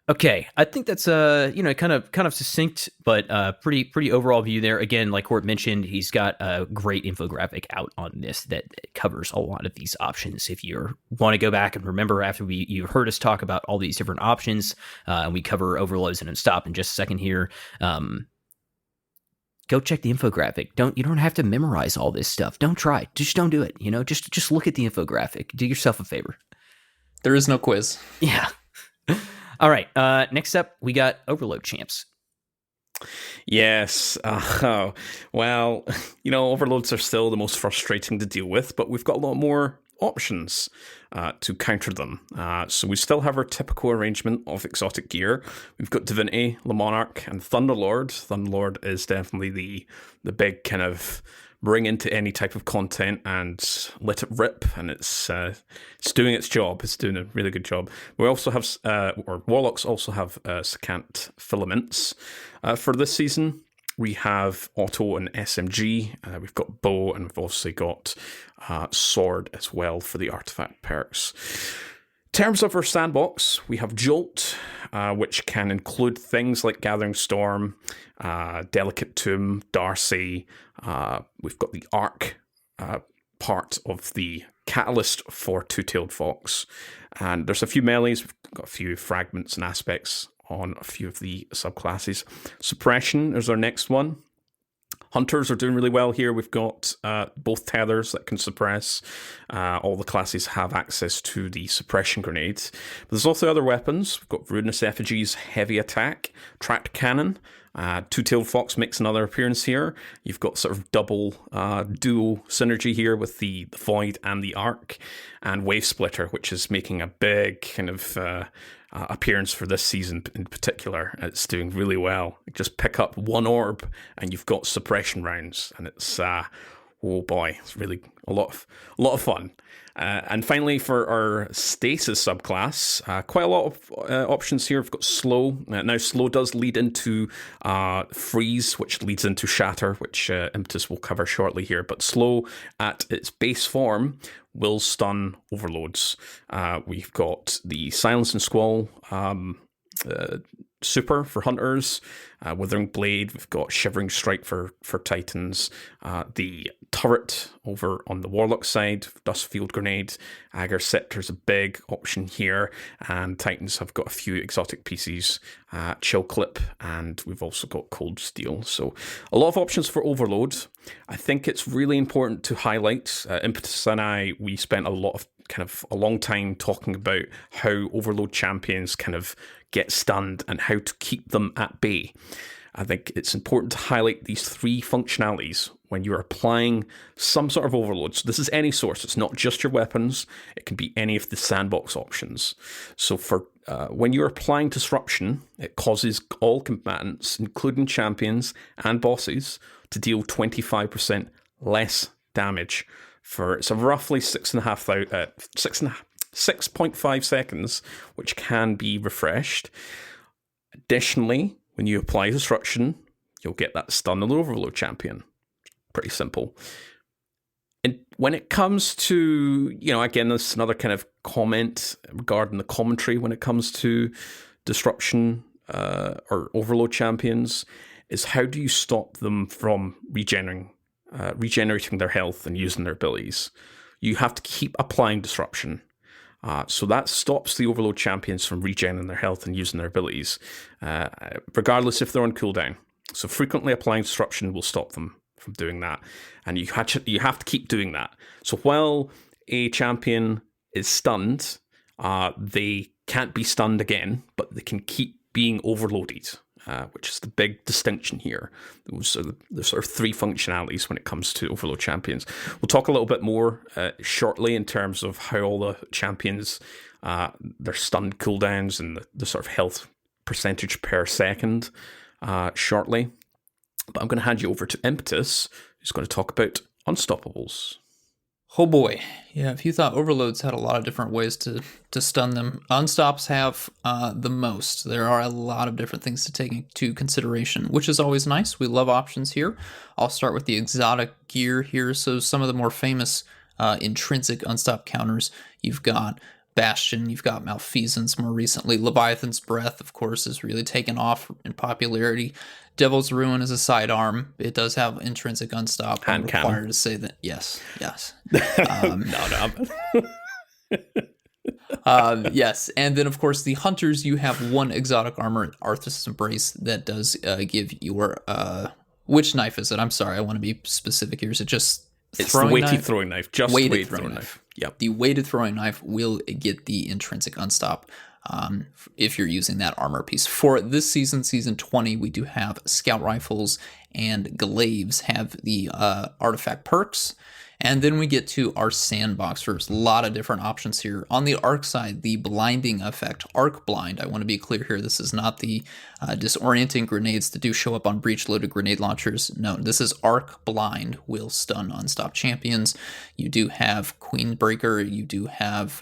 Okay, I think that's kind of succinct, but pretty overall view there. Again, like Court mentioned, he's got a great infographic out on this that covers a lot of these options. If you want to go back and remember after you heard us talk about all these different options, and we cover overloads and stop in just a second here. Go check the infographic. You don't have to memorize all this stuff. Don't try. Just don't do it. Just look at the infographic. Do yourself a favor. There is no quiz. Yeah. All right. Next up, we got Overload champs. Yes. Well, overloads are still the most frustrating to deal with, but we've got a lot more options to counter them. So we still have our typical arrangement of exotic gear. We've got Divinity, Le Monarch, and Thunderlord. Thunderlord is definitely the big kind of bring into any type of content and let it rip, and it's doing its job. It's doing a really good job. We also have, Warlocks also have Secant Filaments. For this season, we have Auto and SMG. We've got Bow, and we've also got Sword as well for the artifact perks. In terms of our sandbox, we have Jolt, which can include things like Gathering Storm, Delicate Tomb, Darcy. We've got the Arc part of the Catalyst for Two-Tailed Fox. And there's a few melees. We've got a few fragments and aspects on a few of the subclasses. Suppression is our next one. Hunters are doing really well here. We've got both tethers that can suppress. All the classes have access to the suppression grenades. But there's also other weapons. We've got Ruinous Effigies, Heavy Attack, Tracked Cannon. Two-Tailed Fox makes another appearance here. You've got sort of double dual synergy here with the Void and the Arc. And Wave Splitter, which is making a big kind of appearance for this season in particular. It's doing really well. Just pick up one orb and you've got suppression rounds, and it's oh boy, it's really a lot of fun. And finally, for our stasis subclass, quite a lot of options here. We've got slow. Now, slow does lead into freeze, which leads into shatter, which Impetus will cover shortly here. But slow at its base form will stun overloads. We've got the silence and squall super for hunters, Withering Blade. We've got Shivering Strike for titans, the turret over on the warlock side, Dustfield Grenade, Agar Scepter's a big option here, and titans have got a few exotic pieces, Chill Clip, and we've also got Cold Steel. So a lot of options for overload. I think it's really important to highlight, Impetus and we spent a long time talking about how overload champions kind of get stunned and how to keep them at bay. I think it's important to highlight these three functionalities when you're applying some sort of overload. So this is any source. It's not just your weapons. It can be any of the sandbox options. So for when you're applying disruption, it causes all combatants, including champions and bosses, to deal 25% less damage for it's a roughly 6.5 seconds, which can be refreshed. Additionally, when you apply disruption, you'll get that stun on the overload champion. Pretty simple. And when it comes to, again, this is another kind of comment regarding the commentary when it comes to disruption or overload champions is how do you stop them from regenerating their health and using their abilities? You have to keep applying disruption. So that stops the overload champions from regenerating their health and using their abilities, regardless if they're on cooldown. So frequently applying disruption will stop them from doing that. And you have to keep doing that. So while a champion is stunned, they can't be stunned again, but they can keep being overloaded, which is the big distinction here. Those are the sort of three functionalities when it comes to overload champions. We'll talk a little bit more shortly in terms of how all the champions, their stun cooldowns and the sort of health percentage per second shortly. But I'm going to hand you over to Impetus, who's going to talk about unstoppables. Oh boy. Yeah, if you thought overloads had a lot of different ways to stun them, unstops have the most. There are a lot of different things to take into consideration, which is always nice. We love options here. I'll start with the exotic gear here. So some of the more famous intrinsic unstop counters, you've got Bastion, you've got Malfeasance more recently. Leviathan's Breath, of course, is really taken off in popularity. Devil's Ruin is a sidearm. It does have intrinsic unstop. I'm required to say that. Yes. Yes. And then, of course, the Hunters, you have one exotic armor, Arthas Embrace, that does give your... which knife is it? I'm sorry, I want to be specific here. Is it just... It's the weighted throwing knife. Just weighted throwing knife. Yep. The weighted throwing knife will get the intrinsic unstop if you're using that armor piece. For this season, season 20, we do have scout rifles and glaives have the artifact perks. And then we get to our sandbox. There's a lot of different options here. On the arc side, the blinding effect, arc blind. I want to be clear here. This is not the disorienting grenades that do show up on breech-loaded grenade launchers. No, this is arc blind, will stun unstopped champions. You do have Queen Breaker. You do have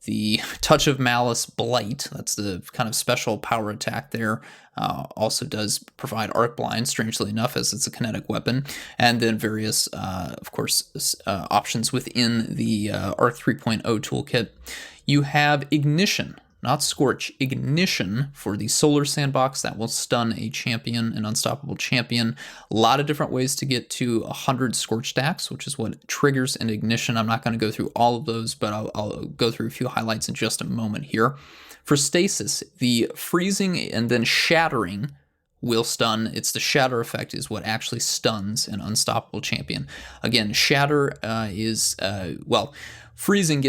the Touch of Malice Blight. That's the kind of special power attack there. Also does provide arc blind, strangely enough, as it's a kinetic weapon. And then various, of course, options within the Arc 3.0 toolkit. You have Ignition, not Scorch, Ignition for the Solar Sandbox that will stun a champion, an unstoppable champion. A lot of different ways to get to 100 Scorch stacks, which is what triggers an Ignition. I'm not going to go through all of those, but I'll go through a few highlights in just a moment here. For Stasis, the freezing and then shattering will stun. It's the shatter effect is what actually stuns an unstoppable champion. Again, shatter is, freezing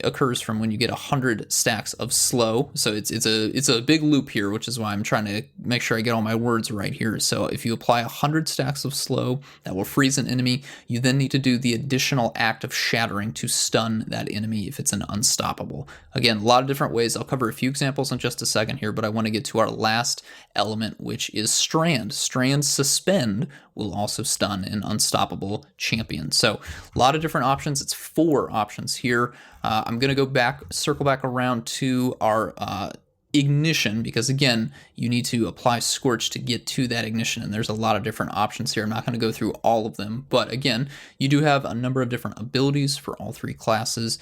occurs from when you get 100 stacks of slow. So it's a big loop here, which is why I'm trying to make sure I get all my words right here. So if you apply 100 stacks of slow, that will freeze an enemy. You then need to do the additional act of shattering to stun that enemy if it's an unstoppable. Again, a lot of different ways. I'll cover a few examples in just a second here, but I want to get to our last element, which is Strand. Strand Suspend will also stun an unstoppable champion. So a lot of different options. It's 4 options here. I'm going to circle back around to our Ignition, because again, you need to apply Scorch to get to that Ignition, and there's a lot of different options here. I'm not going to go through all of them, but again, you do have a number of different abilities for all 3 classes.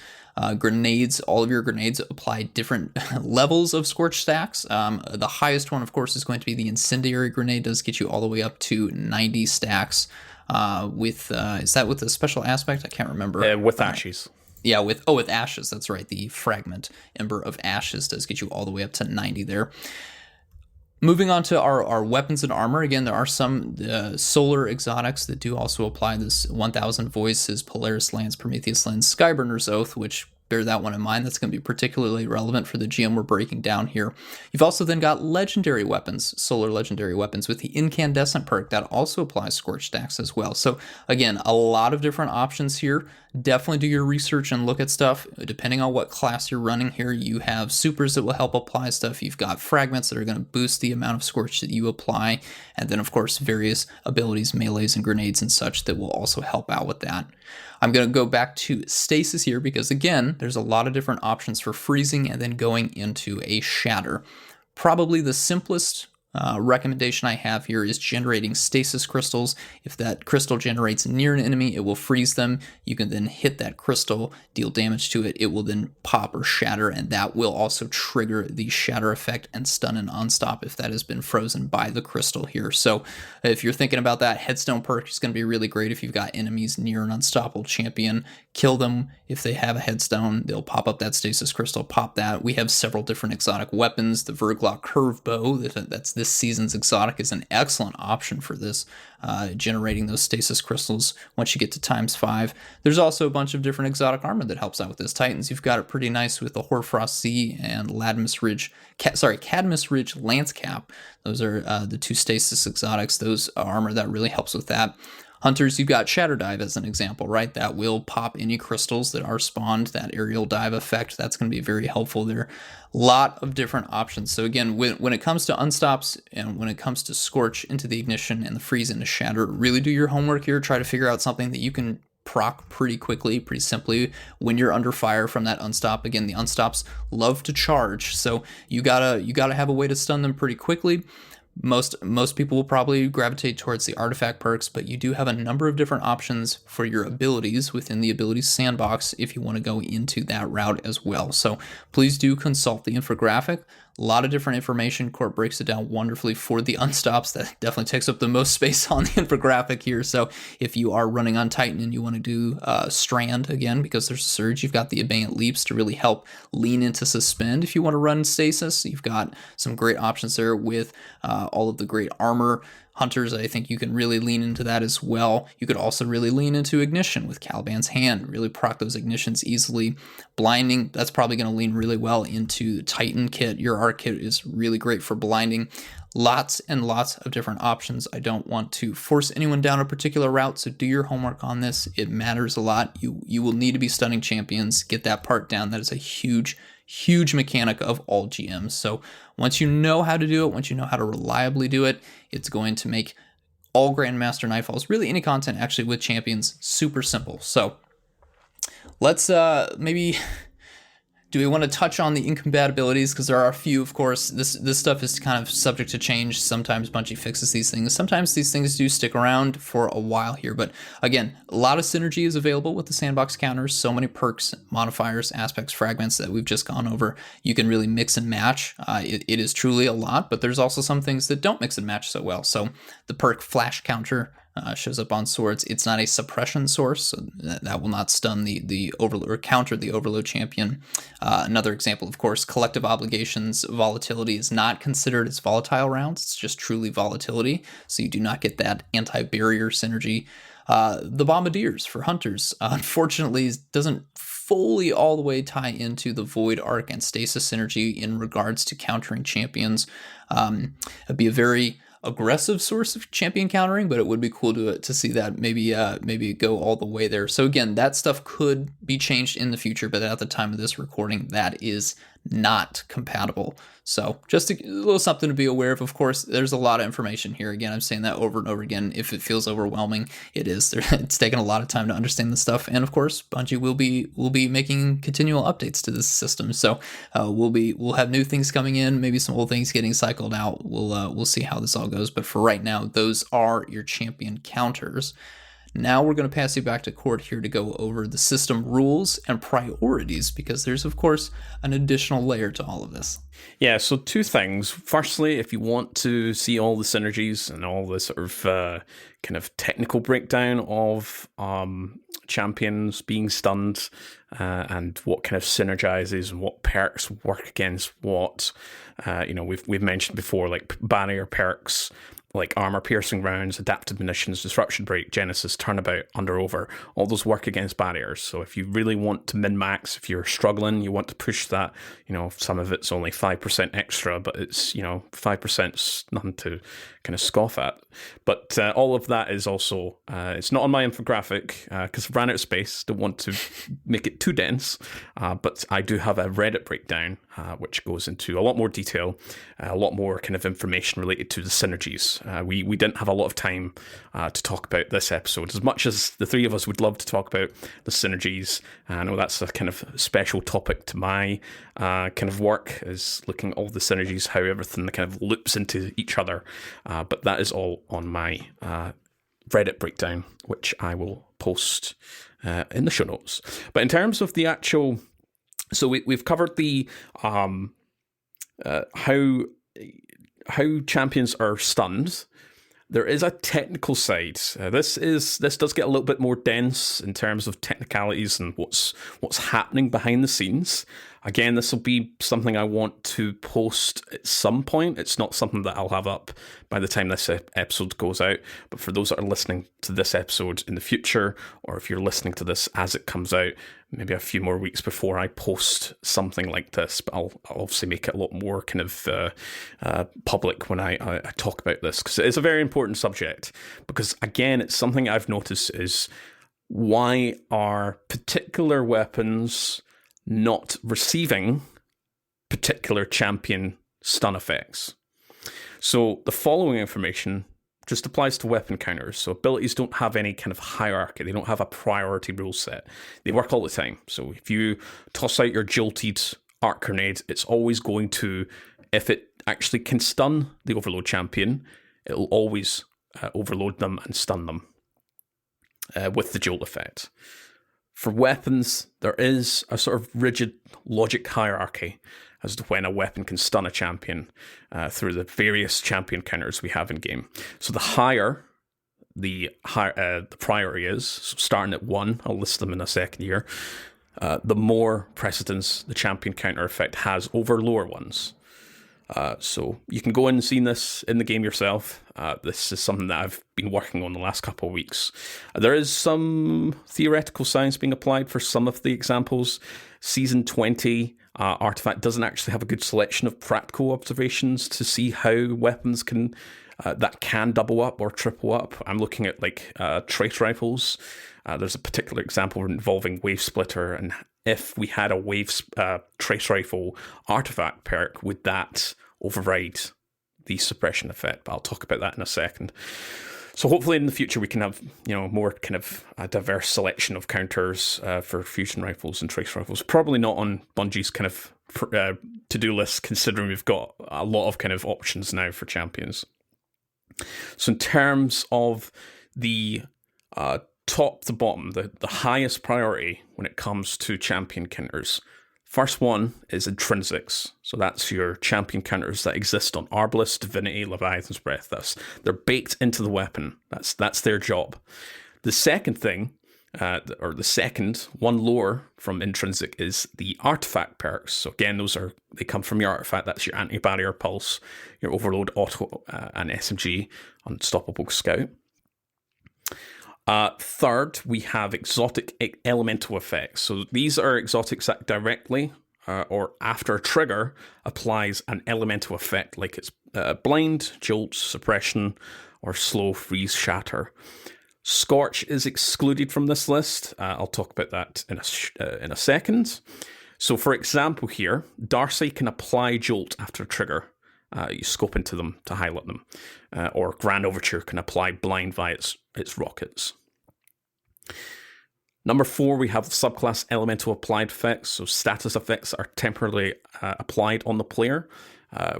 Grenades, all of your grenades apply different levels of Scorch stacks. The highest one, of course, is going to be the Incendiary Grenade. Does get you all the way up to 90 stacks. Is that with a special aspect? I can't remember. With Ashes. Yeah, with Ashes, that's right. The Fragment Ember of Ashes does get you all the way up to 90 there. Moving on to our weapons and armor. Again, there are some solar exotics that do also apply this 1000 Voices, Polaris Lance, Prometheus Lens, Skyburner's Oath, which bear that one in mind. That's going to be particularly relevant for the GM we're breaking down here. You've also then got legendary weapons, solar legendary weapons with the Incandescent perk that also applies Scorch stacks as well. So again, a lot of different options here. Definitely do your research and look at stuff. Depending on what class you're running here, you have supers that will help apply stuff. You've got fragments that are going to boost the amount of Scorch that you apply. And then, of course, various abilities, melees and grenades and such that will also help out with that. I'm going to go back to Stasis here because, again, there's a lot of different options for freezing and then going into a shatter. Probably the simplest recommendation I have here is generating stasis crystals. If that crystal generates near an enemy, it will freeze them. You can then hit that crystal, deal damage to it. It will then pop or shatter, and that will also trigger the shatter effect and stun and unstop if that has been frozen by the crystal here. So if you're thinking about that, headstone perk is going to be really great if you've got enemies near an unstoppable champion. Kill them. If they have a headstone, they'll pop up that stasis crystal, pop that. We have several different exotic weapons. The Verglaw curve bow, that's this season's exotic, is an excellent option for this, generating those stasis crystals once you get to ×5. There's also a bunch of different exotic armor that helps out with this. Titans, you've got it pretty nice with the Hoarfrost Sea and Cadmus Ridge Lance Cap. Those are the two stasis exotics. Those armor that really helps with that. Hunters, you've got Shatter Dive as an example, right? That will pop any crystals that are spawned, that aerial dive effect. That's going to be very helpful there. A lot of different options. So again, when it comes to unstops and when it comes to Scorch into the ignition and the freeze into Shatter, really do your homework here. Try to figure out something that you can proc pretty quickly, pretty simply when you're under fire from that unstop. Again, the unstops love to charge, so you gotta have a way to stun them pretty quickly. Most people will probably gravitate towards the artifact perks, but you do have a number of different options for your abilities within the abilities sandbox if you want to go into that route as well. So please do consult the infographic. A lot of different information. Court breaks it down wonderfully for the unstops. That definitely takes up the most space on the infographic here. So if you are running on Titan and you want to do Strand again, because there's a surge, you've got the Abeyant Leaps to really help lean into Suspend. If you want to run Stasis, you've got some great options there with all of the great armor. Hunters, I think you can really lean into that as well. You could also really lean into Ignition with Caliban's Hand, really proc those ignitions easily. Blinding, that's probably going to lean really well into Titan kit. Your Arc kit is really great for blinding. Lots and lots of different options. I don't want to force anyone down a particular route, so do your homework on this. It matters a lot. You will need to be stunning champions. Get that part down. That is a huge mechanic of all GMs. So once you know how to do it, once you know how to reliably do it, it's going to make all Grandmaster Nightfalls, really any content actually with champions, super simple. So let's maybe... Do we want to touch on the incompatibilities? Because there are a few, of course. This stuff is kind of subject to change. Sometimes Bungie fixes these things. Sometimes these things do stick around for a while here. But again, a lot of synergy is available with the sandbox counters. So many perks, modifiers, aspects, fragments that we've just gone over. You can really mix and match. It is truly a lot, but there's also some things that don't mix and match so well. So the perk Flash Counter shows up on swords. It's not a suppression source, so that will not stun the overload or counter the overload champion. Another example, of course, collective obligations. Volatility is not considered as volatile rounds. It's just truly volatility, so you do not get that anti-barrier synergy. The bombardiers for hunters, unfortunately, doesn't fully all the way tie into the Void Arc and Stasis synergy in regards to countering champions. It'd be a very aggressive source of champion countering, but it would be cool to see that maybe go all the way there. So again, that stuff could be changed in the future, but at the time of this recording, that is not compatible. So just a little something to be aware of. Of course, there's a lot of information here. Again, I'm saying that over and over again. If it feels overwhelming, it is. It's taken a lot of time to understand this stuff. And of course, Bungie will be making continual updates to this system. So we'll have new things coming in, maybe some old things getting cycled out. We'll see how this all goes. But for right now, those are your champion counters. Now we're going to pass you back to Court here to go over the system rules and priorities, because there's, of course, an additional layer to all of this. Yeah, so two things. Firstly, if you want to see all the synergies and all the sort of kind of technical breakdown of champions being stunned and what kind of synergizes and what perks work against what, we've mentioned before, like barrier perks, like armor piercing rounds, adaptive munitions, disruption break, Genesis, turnabout, under over, all those work against barriers. So if you really want to min-max, if you're struggling, you want to push that, some of it's only 5% extra, but it's, 5%'s nothing to kind of scoff at. But all of that is also, it's not on my infographic because I ran out of space, don't want to make it too dense, but I do have a Reddit breakdown which goes into a lot more detail, a lot more kind of information related to the synergies. We didn't have a lot of time to talk about this episode, as much as the three of us would love to talk about the synergies. I know that's a kind of special topic to my kind of work, is looking at all the synergies, how everything kind of loops into each other. But that is all on my Reddit breakdown, which I will post in the show notes. But in terms of the actual... So we've covered the how champions are stunned. There is a technical side. This does get a little bit more dense in terms of technicalities and what's happening behind the scenes. Again, this will be something I want to post at some point. It's not something that I'll have up by the time this episode goes out. But for those that are listening to this episode in the future, or if you're listening to this as it comes out, maybe a few more weeks before I post something like this, but I'll obviously make it a lot more kind of public when I talk about this, because it is a very important subject. Because again, it's something I've noticed is, why are particular weapons not receiving particular champion stun effects? So the following information just applies to weapon counters. So abilities don't have any kind of hierarchy. They don't have a priority rule set. They work all the time. So if you toss out your jolted arc grenade, it's always going to, if it actually can stun the overload champion, it'll always overload them and stun them with the jolt effect. For weapons, there is a sort of rigid logic hierarchy as to when a weapon can stun a champion through the various champion counters we have in game. So the higher the priority is, so starting at 1, I'll list them in a second here, the more precedence the champion counter effect has over lower ones. So you can go in and see this in the game yourself. This is something that I've been working on the last couple of weeks. There is some theoretical science being applied for some of the examples. Season 20 Artifact doesn't actually have a good selection of practical observations to see how weapons can double up or triple up. I'm looking at like trace rifles. There's a particular example involving Wave Splitter, and if we had a trace rifle artifact perk, would that override the suppression effect? But I'll talk about that in a second. So hopefully in the future we can have, more kind of a diverse selection of counters for fusion rifles and trace rifles. Probably not on Bungie's kind of to-do list, considering we've got a lot of kind of options now for champions. So in terms of the top to bottom, the highest priority when it comes to champion counters, first one is intrinsics. So that's your champion counters that exist on Arbalest, Divinity, Leviathan's Breath. They're baked into the weapon. That's their job. The second thing, or the second one lower from intrinsic, is the artifact perks. So again, they come from your artifact. That's your anti-barrier pulse, your overload auto, and SMG, unstoppable scout. Third, we have exotic elemental effects. So these are exotics that directly or after a trigger applies an elemental effect, like it's blind, jolt, suppression, or slow, freeze, shatter. Scorch is excluded from this list. I'll talk about that in a second. So for example here, Darcy can apply jolt after a trigger. You scope into them to highlight them. Or Grand Overture can apply blind via its rockets. Number 4, we have subclass elemental applied effects. So status effects are temporarily applied on the player.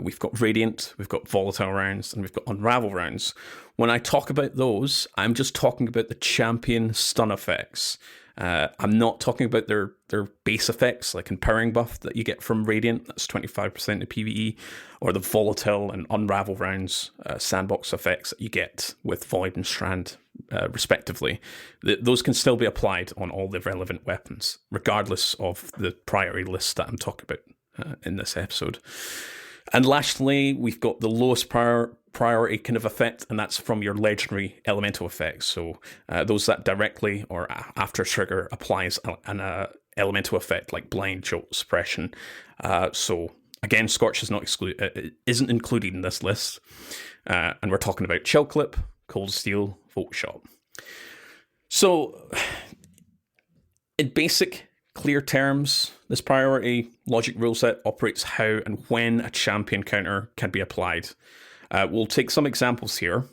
We've got Radiant, we've got Volatile rounds, and we've got Unravel rounds. When I talk about those, I'm just talking about the champion stun effects. I'm not talking about their base effects, like empowering buff that you get from Radiant, that's 25% of PvE, or the Volatile and Unravel rounds, sandbox effects that you get with Void and Strand, respectively. Those can still be applied on all the relevant weapons, regardless of the priority list that I'm talking about in this episode. And lastly, we've got the lowest priority kind of effect, and that's from your legendary elemental effects. So those that directly or after a trigger applies an elemental effect like blind, jolt, suppression. So again, Scorch isn't included in this list. And we're talking about Chill Clip, Cold Steel, Volt Shot. So in basic clear terms, this priority logic rule set operates how and when a champion counter can be applied. We'll take some examples here.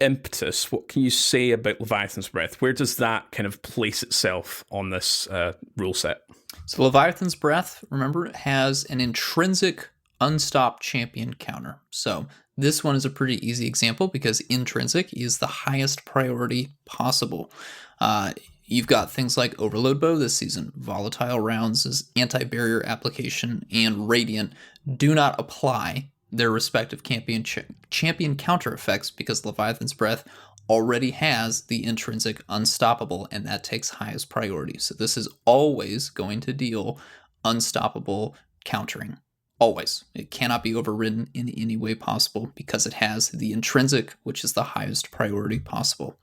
Impetus, what can you say about Leviathan's Breath? Where does that kind of place itself on this rule set? So Leviathan's Breath, remember, has an intrinsic unstopped champion counter. So this one is a pretty easy example because intrinsic is the highest priority possible. You've got things like Overload Bow this season, Volatile Rounds' anti-barrier application, and Radiant do not apply their respective champion counter effects because Leviathan's Breath already has the intrinsic unstoppable, and that takes highest priority. So this is always going to deal unstoppable countering. Always. It cannot be overridden in any way possible because it has the intrinsic, which is the highest priority possible.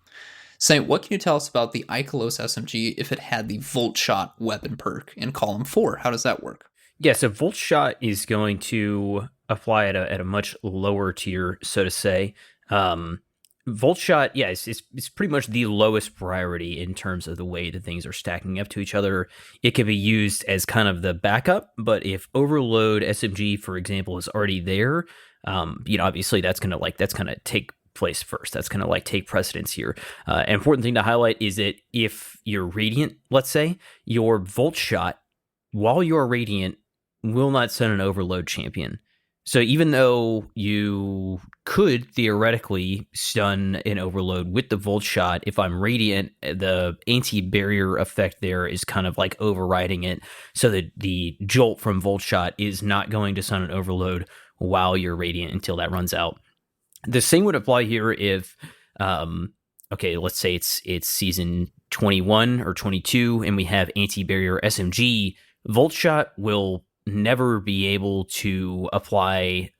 Saint, what can you tell us about the Ikelos SMG if it had the Volt Shot weapon perk in column 4? How does that work? Yeah, so Volt Shot is going to apply at a much lower tier, so to say. Volt Shot, yeah, it's pretty much the lowest priority in terms of the way that things are stacking up to each other. It can be used as kind of the backup, but if Overload SMG, for example, is already there, obviously that's gonna take place first. That's gonna take precedence here. An important thing to highlight is that if you're Radiant, let's say, your Volt Shot, while you're Radiant, will not stun an Overload champion. So even though you could theoretically stun an Overload with the Volt Shot, if I'm Radiant, the anti-barrier effect there is kind of overriding it, so that the jolt from Volt Shot is not going to stun an Overload while you're Radiant until that runs out. The same would apply here if, let's say it's season 21 or 22, and we have anti-barrier SMG. Volt Shot will never be able to apply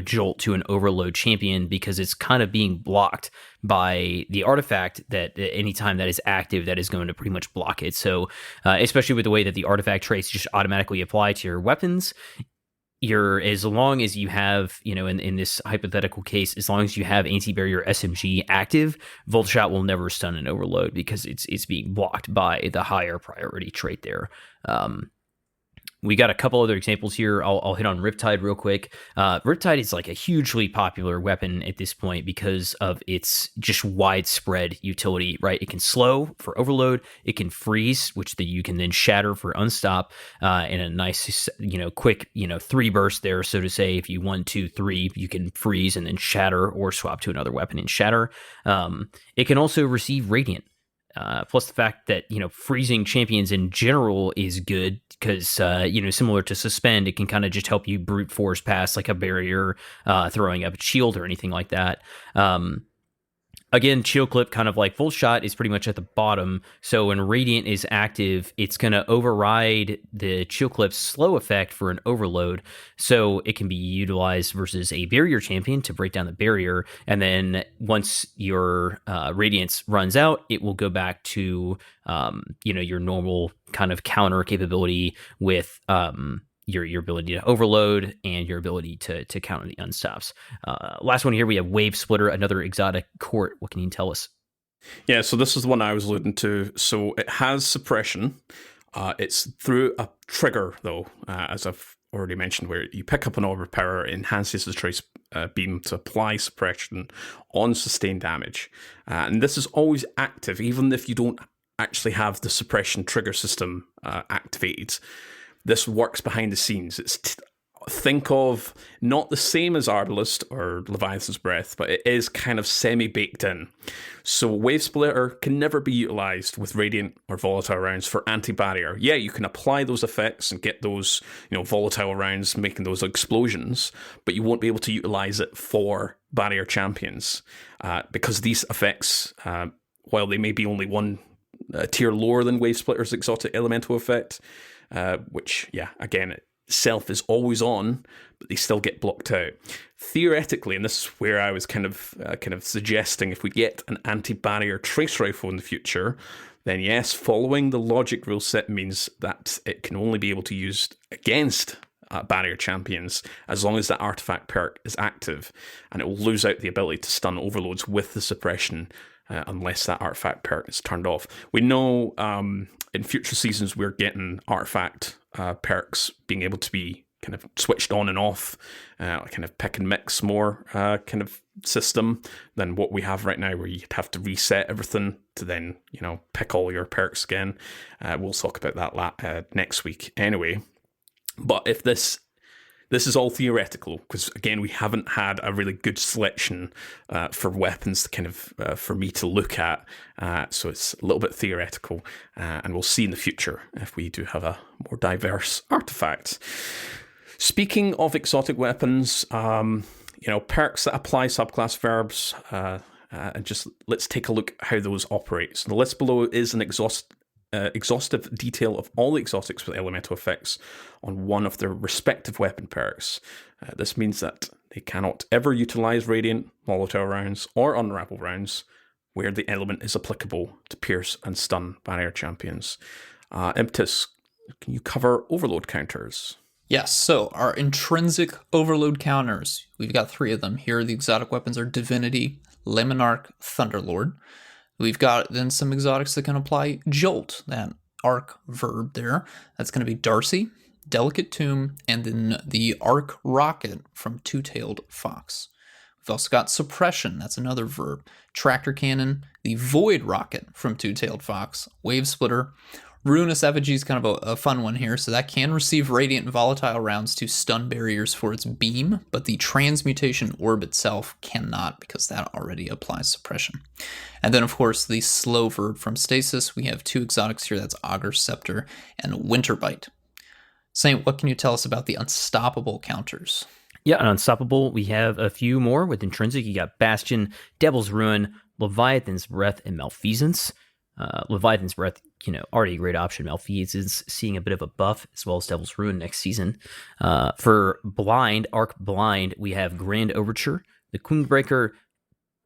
jolt to an Overload champion because it's kind of being blocked by the artifact that anytime that is active, that is going to pretty much block it. So especially with the way that the artifact traits just automatically apply to your weapons, as long as you have, in this hypothetical case, as long as you have anti-barrier SMG active, Volt Shot will never stun an Overload because it's being blocked by the higher priority trait there. We got a couple other examples here. I'll hit on Riptide real quick. Riptide is a hugely popular weapon at this point because of its just widespread utility, right? It can slow for Overload. It can freeze, which you can then shatter for Unstop in a nice, quick, 3 burst there. So to say, if you 1, 2, 3, you can freeze and then shatter or swap to another weapon and shatter. It can also receive Radiant. Plus the fact that, freezing champions in general is good because, similar to Suspend, it can kind of just help you brute force past a barrier, throwing up a shield or anything like that. Again, Chill Clip, kind of like Full Shot, is pretty much at the bottom. So when Radiant is active, it's going to override the Chill Clip's slow effect for an Overload. So it can be utilized versus a barrier champion to break down the barrier. And then once your Radiance runs out, it will go back to, your normal kind of counter capability with your ability to Overload and your ability to counter the unstops. Last one here, we have Wave Splitter, another exotic court. What can you tell us? Yeah, so this is the one I was alluding to. So it has suppression. It's through a trigger, though, as I've already mentioned, where you pick up an Overpower, it enhances the trace beam to apply suppression on sustained damage. And this is always active, even if you don't actually have the suppression trigger system activated. This works behind the scenes. Think of not the same as Ardalist or Leviathan's Breath, but it is kind of semi-baked in. So Wave Splitter can never be utilized with Radiant or Volatile rounds for anti-barrier. Yeah, you can apply those effects and get those, volatile rounds making those explosions, but you won't be able to utilize it for barrier champions because these effects, while they may be only one tier lower than Wave Splitter's exotic elemental effect, which, again, itself is always on, but they still get blocked out. Theoretically, and this is where I was kind of suggesting, if we get an anti-barrier trace rifle in the future, then yes, following the logic rule set means that it can only be able to be used against barrier champions as long as that artifact perk is active, and it will lose out the ability to stun overloads with the suppression unless that artifact perk is turned off. We know in future seasons we're getting artifact perks being able to be kind of switched on and off, kind of pick and mix more kind of system than what we have right now, where you'd have to reset everything to then, pick all your perks again. We'll talk about that next week anyway. But if this is all theoretical, because again, we haven't had a really good selection for weapons to kind of for me to look at, so it's a little bit theoretical, and we'll see in the future if we do have a more diverse artifact. Speaking of exotic weapons, perks that apply subclass verbs, and just let's take a look at how those operate. So the list below is an exhaustive detail of all the exotics with elemental effects on one of their respective weapon perks. This means that they cannot ever utilize Radiant, Volatile rounds, or Unravel rounds where the element is applicable to pierce and stun barrier champions. Impetus, can you cover overload counters? Yes, so our intrinsic overload counters, we've got 3 of them here. The exotic weapons are Divinity, Lemonarch, Thunderlord. We've got then some exotics that can apply Jolt, that arc verb there. That's going to be Darcy, Delicate Tomb, and then the Arc Rocket from Two-Tailed Fox. We've also got Suppression, that's another verb. Tractor Cannon, the Void Rocket from Two-Tailed Fox, Wave Splitter. Ruinous Effigy is kind of a fun one here. So that can receive Radiant and Volatile rounds to stun barriers for its beam, but the Transmutation Orb itself cannot because that already applies Suppression. And then, of course, the slow verb from Stasis. We have 2 exotics here. That's Augur Scepter and Winterbite. Saint, what can you tell us about the Unstoppable counters? Yeah, on Unstoppable, we have a few more with intrinsic. You got Bastion, Devil's Ruin, Leviathan's Breath, and Malfeasance. Leviathan's Breath, already a great option. Malfeasance seeing a bit of a buff, as well as Devil's Ruin next season. For Blind, Arc Blind, we have Grand Overture, the Queenbreaker,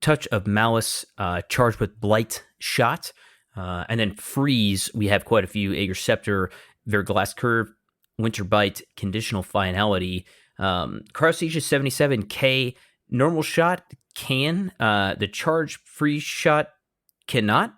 Touch of Malice, charged with Blight Shot, and then Freeze, we have quite a few. Augur Scepter, Verglass Curve, Winterbite, Conditional Finality, Cryostasia 77K, Normal Shot can, the Charge Free Shot cannot.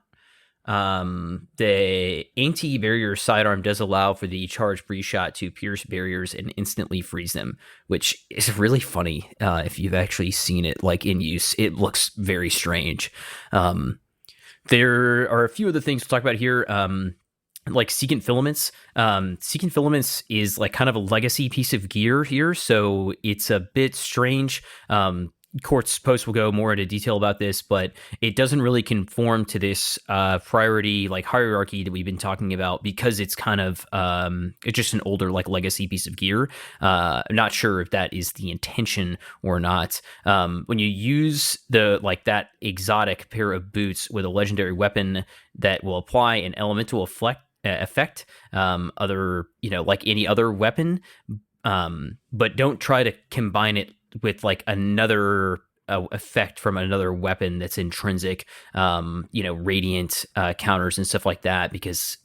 The anti-barrier sidearm does allow for the charge free shot to pierce barriers and instantly freeze them, which is really funny. If you've actually seen it in use, it looks very strange. There are a few other things to talk about here. Like Secant Filaments. Secant Filaments is kind of a legacy piece of gear here, so it's a bit strange. Court's post will go more into detail about this, but it doesn't really conform to this priority hierarchy that we've been talking about because it's kind of it's just an older legacy piece of gear. I'm not sure if that is the intention or not. When you use the that exotic pair of boots with a legendary weapon that will apply an elemental effect, other any other weapon, but don't try to combine it with another effect from another weapon that's intrinsic, radiant counters and stuff like that, because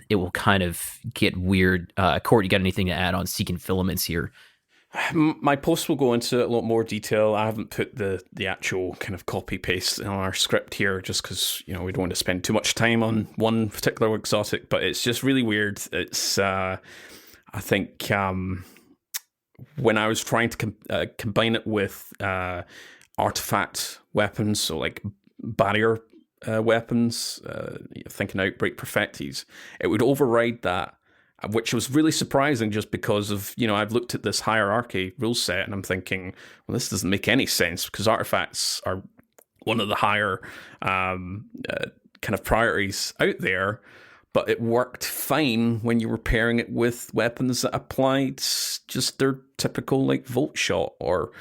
it will kind of get weird. Court, you got anything to add on Secant Filaments here? My post will go into a lot more detail. I haven't put the actual kind of copy paste in our script here just because we don't want to spend too much time on one particular exotic, but it's just really weird. It's I think when I was trying to combine it with artifact weapons, so barrier weapons, thinking Outbreak Perfecties, it would override that, which was really surprising just because of, I've looked at this hierarchy rule set and I'm thinking, well, this doesn't make any sense because artifacts are one of the higher kind of priorities out there. But it worked fine when you were pairing it with weapons that applied just their typical Volt Shot or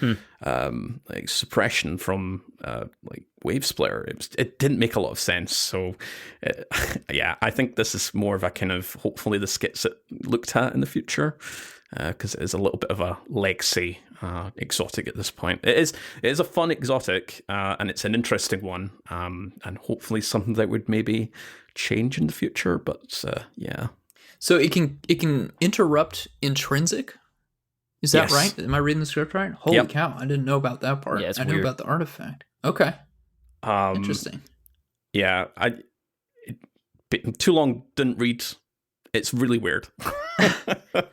suppression from Wave Splitter. It didn't make a lot of sense. So I think this is more of a kind of, hopefully this gets it looked at in the future because it is a little bit of a legacy exotic at this point. It is a fun exotic and it's an interesting one and hopefully something that would maybe change in the future, but so it can interrupt intrinsic, is that right? Am I reading the script right? Holy cow, I didn't know about that part. I knew about the artifact. Okay. Interesting. Yeah, too long didn't read. It's really weird. Like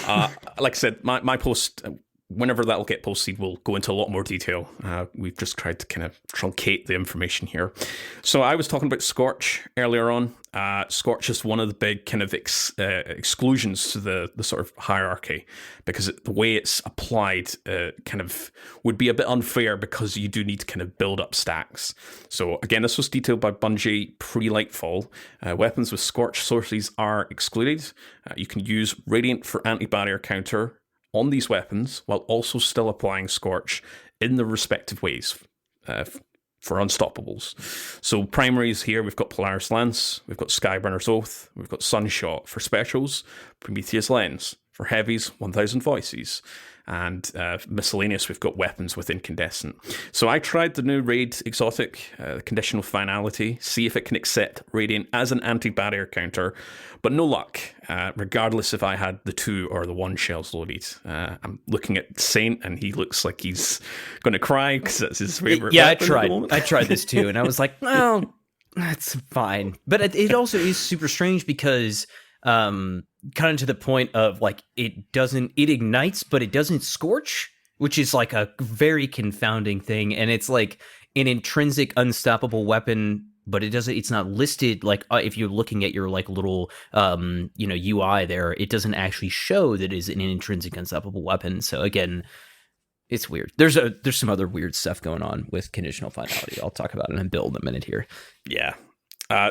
I said, my post, whenever that'll get posted, we'll go into a lot more detail. We've just tried to kind of truncate the information here. So I was talking about Scorch earlier on. Scorch is one of the big kind of exclusions to the sort of hierarchy, because the way it's applied kind of would be a bit unfair, because you do need to kind of build up stacks. So again, this was detailed by Bungie pre-Lightfall. Weapons with Scorch sources are excluded. You can use Radiant for anti-barrier counter on these weapons while also still applying Scorch in the respective ways for unstoppables. So primaries here, we've got Polaris Lance, we've got Skyburner's Oath, we've got Sunshot for specials, Prometheus Lens for heavies, 1000 Voices, and miscellaneous, we've got weapons with Incandescent. So I tried the new raid exotic, Conditional Finality, see if it can accept Radiant as an anti-barrier counter, but no luck, regardless if I had the 2 or the 1 shells loaded. I'm looking at Saint, and he looks like he's going to cry, because that's his favorite weapon. I tried this too, and I was like, well, that's fine. But it also is super strange, because kind of to the point of like it ignites, but it doesn't scorch, which is like a very confounding thing. And it's like an intrinsic unstoppable weapon, but it's not listed. Like if you're looking at your like little UI there, it doesn't actually show that it is an intrinsic unstoppable weapon. So again, it's weird. There's some other weird stuff going on with conditional finality. I'll talk about it and build in a minute here. Yeah.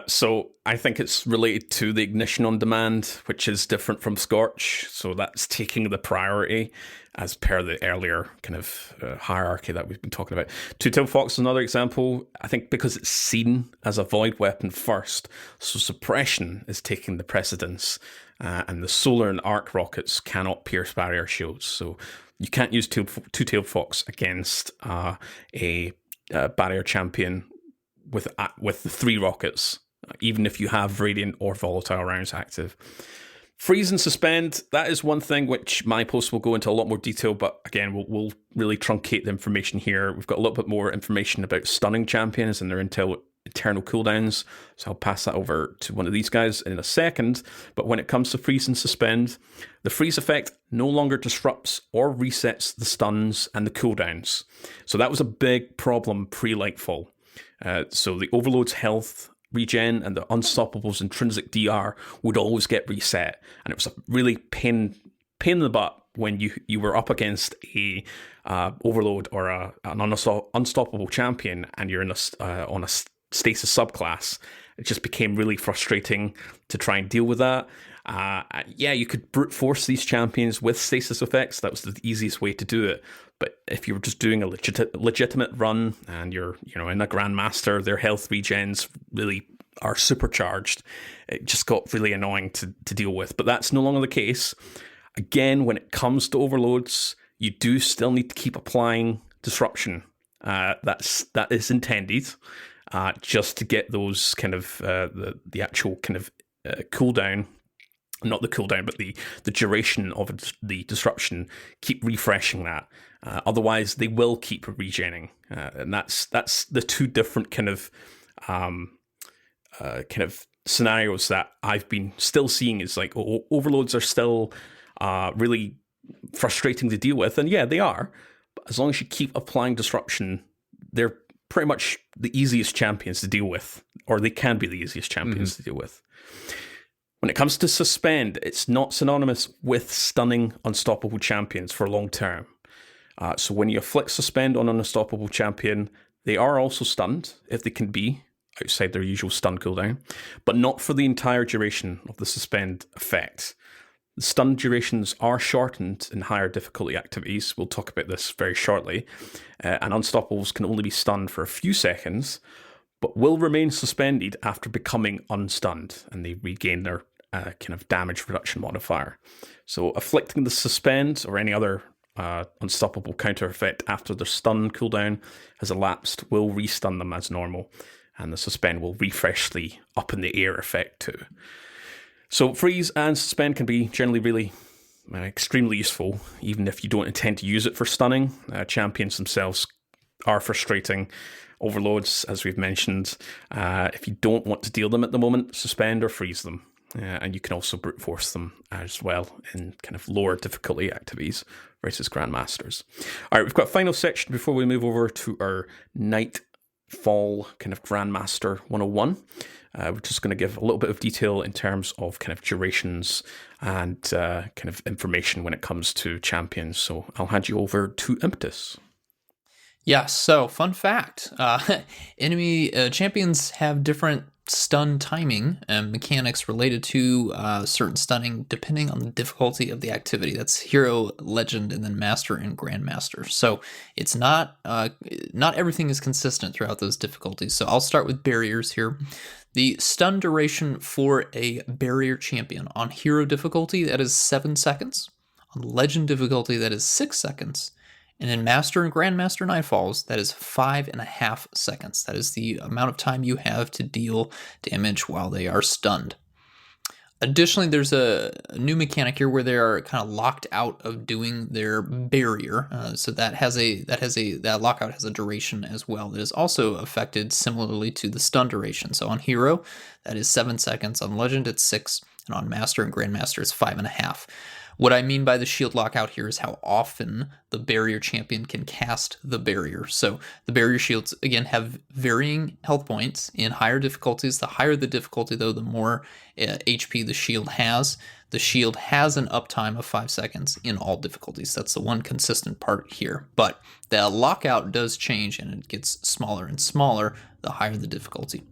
So I think it's related to the ignition on demand, which is different from Scorch. So that's taking the priority as per the earlier kind of hierarchy that we've been talking about. Two-tailed Fox is another example. I think because it's seen as a void weapon first, so suppression is taking the precedence, and the solar and arc rockets cannot pierce barrier shields. So you can't use Two-tailed Fox against a barrier champion with the 3 rockets, even if you have Radiant or Volatile rounds active. Freeze and Suspend, that is one thing which my post will go into a lot more detail, but again, we'll really truncate the information here. We've got a little bit more information about stunning champions and their internal cooldowns, so I'll pass that over to one of these guys in a second. But when it comes to Freeze and Suspend, the freeze effect no longer disrupts or resets the stuns and the cooldowns. So that was a big problem pre-Lightfall. So the Overload's health regen and the Unstoppable's intrinsic DR would always get reset, and it was a really pain in the butt when you were up against a Overload or an unstoppable champion, and you're in on a stasis subclass. It just became really frustrating to try and deal with that. You could brute force these champions with stasis effects. That was the easiest way to do it. But if you were just doing a legitimate run and you're in a Grandmaster, their health regens really are supercharged. It just got really annoying to deal with. But that's no longer the case. Again, when it comes to overloads, you do still need to keep applying disruption. That is intended just to get those kind of the actual kind of cooldown. Not the cooldown, but the duration of the disruption. Keep refreshing that. Otherwise, they will keep regening, and that's the two different kind of scenarios that I've been still seeing. Is like overloads are still really frustrating to deal with, and yeah, they are. But as long as you keep applying disruption, they're pretty much the easiest champions to deal with, or they can be the easiest champions to deal with. When it comes to Suspend, it's not synonymous with stunning unstoppable champions for long term. So when you afflict Suspend on an unstoppable champion, they are also stunned, if they can be, outside their usual stun cooldown, but not for the entire duration of the Suspend effect. The stun durations are shortened in higher difficulty activities. We'll talk about this very shortly. And unstoppables can only be stunned for a few seconds, but will remain suspended after becoming unstunned, and they regain their kind of damage reduction modifier. So afflicting the Suspend or any other unstoppable counter effect after their stun cooldown has elapsed will restun them as normal, and the Suspend will refresh the up in the air effect too. So freeze and Suspend can be generally really extremely useful, even if you don't intend to use it for stunning. Champions themselves are frustrating. overloads, as we've mentioned. If you don't want to deal them at the moment, suspend or freeze them. And you can also brute force them as well in kind of lower difficulty activities versus Grandmasters. All right, we've got a final section before we move over to our Nightfall kind of Grandmaster 101. We're just going to give a little bit of detail in terms of kind of durations and kind of information when it comes to champions. So I'll hand you over to Impetus. Yeah, so fun fact, enemy champions have different stun timing and mechanics related to certain stunning depending on the difficulty of the activity. That's hero, legend, and then master and grandmaster. So it's not everything is consistent throughout those difficulties. So I'll start with barriers here. The stun duration for a barrier champion on hero difficulty, that is 7 seconds. On legend difficulty, that is 6 seconds. And in Master and Grandmaster Nightfalls, that is 5.5 seconds. That is the amount of time you have to deal damage while they are stunned. Additionally, there's a new mechanic here where they are kind of locked out of doing their barrier. So that lockout has a duration as well that is also affected similarly to the stun duration. So on Hero, that is 7 seconds. On Legend, it's 6. And on Master and Grandmaster, it's 5.5. What I mean by the shield lockout here is how often the barrier champion can cast the barrier. So the barrier shields, again, have varying health points in higher difficulties. The higher the difficulty, though, the more HP the shield has. The shield has an uptime of 5 seconds in all difficulties. That's the one consistent part here. But the lockout does change, and it gets smaller and smaller the higher the difficulty.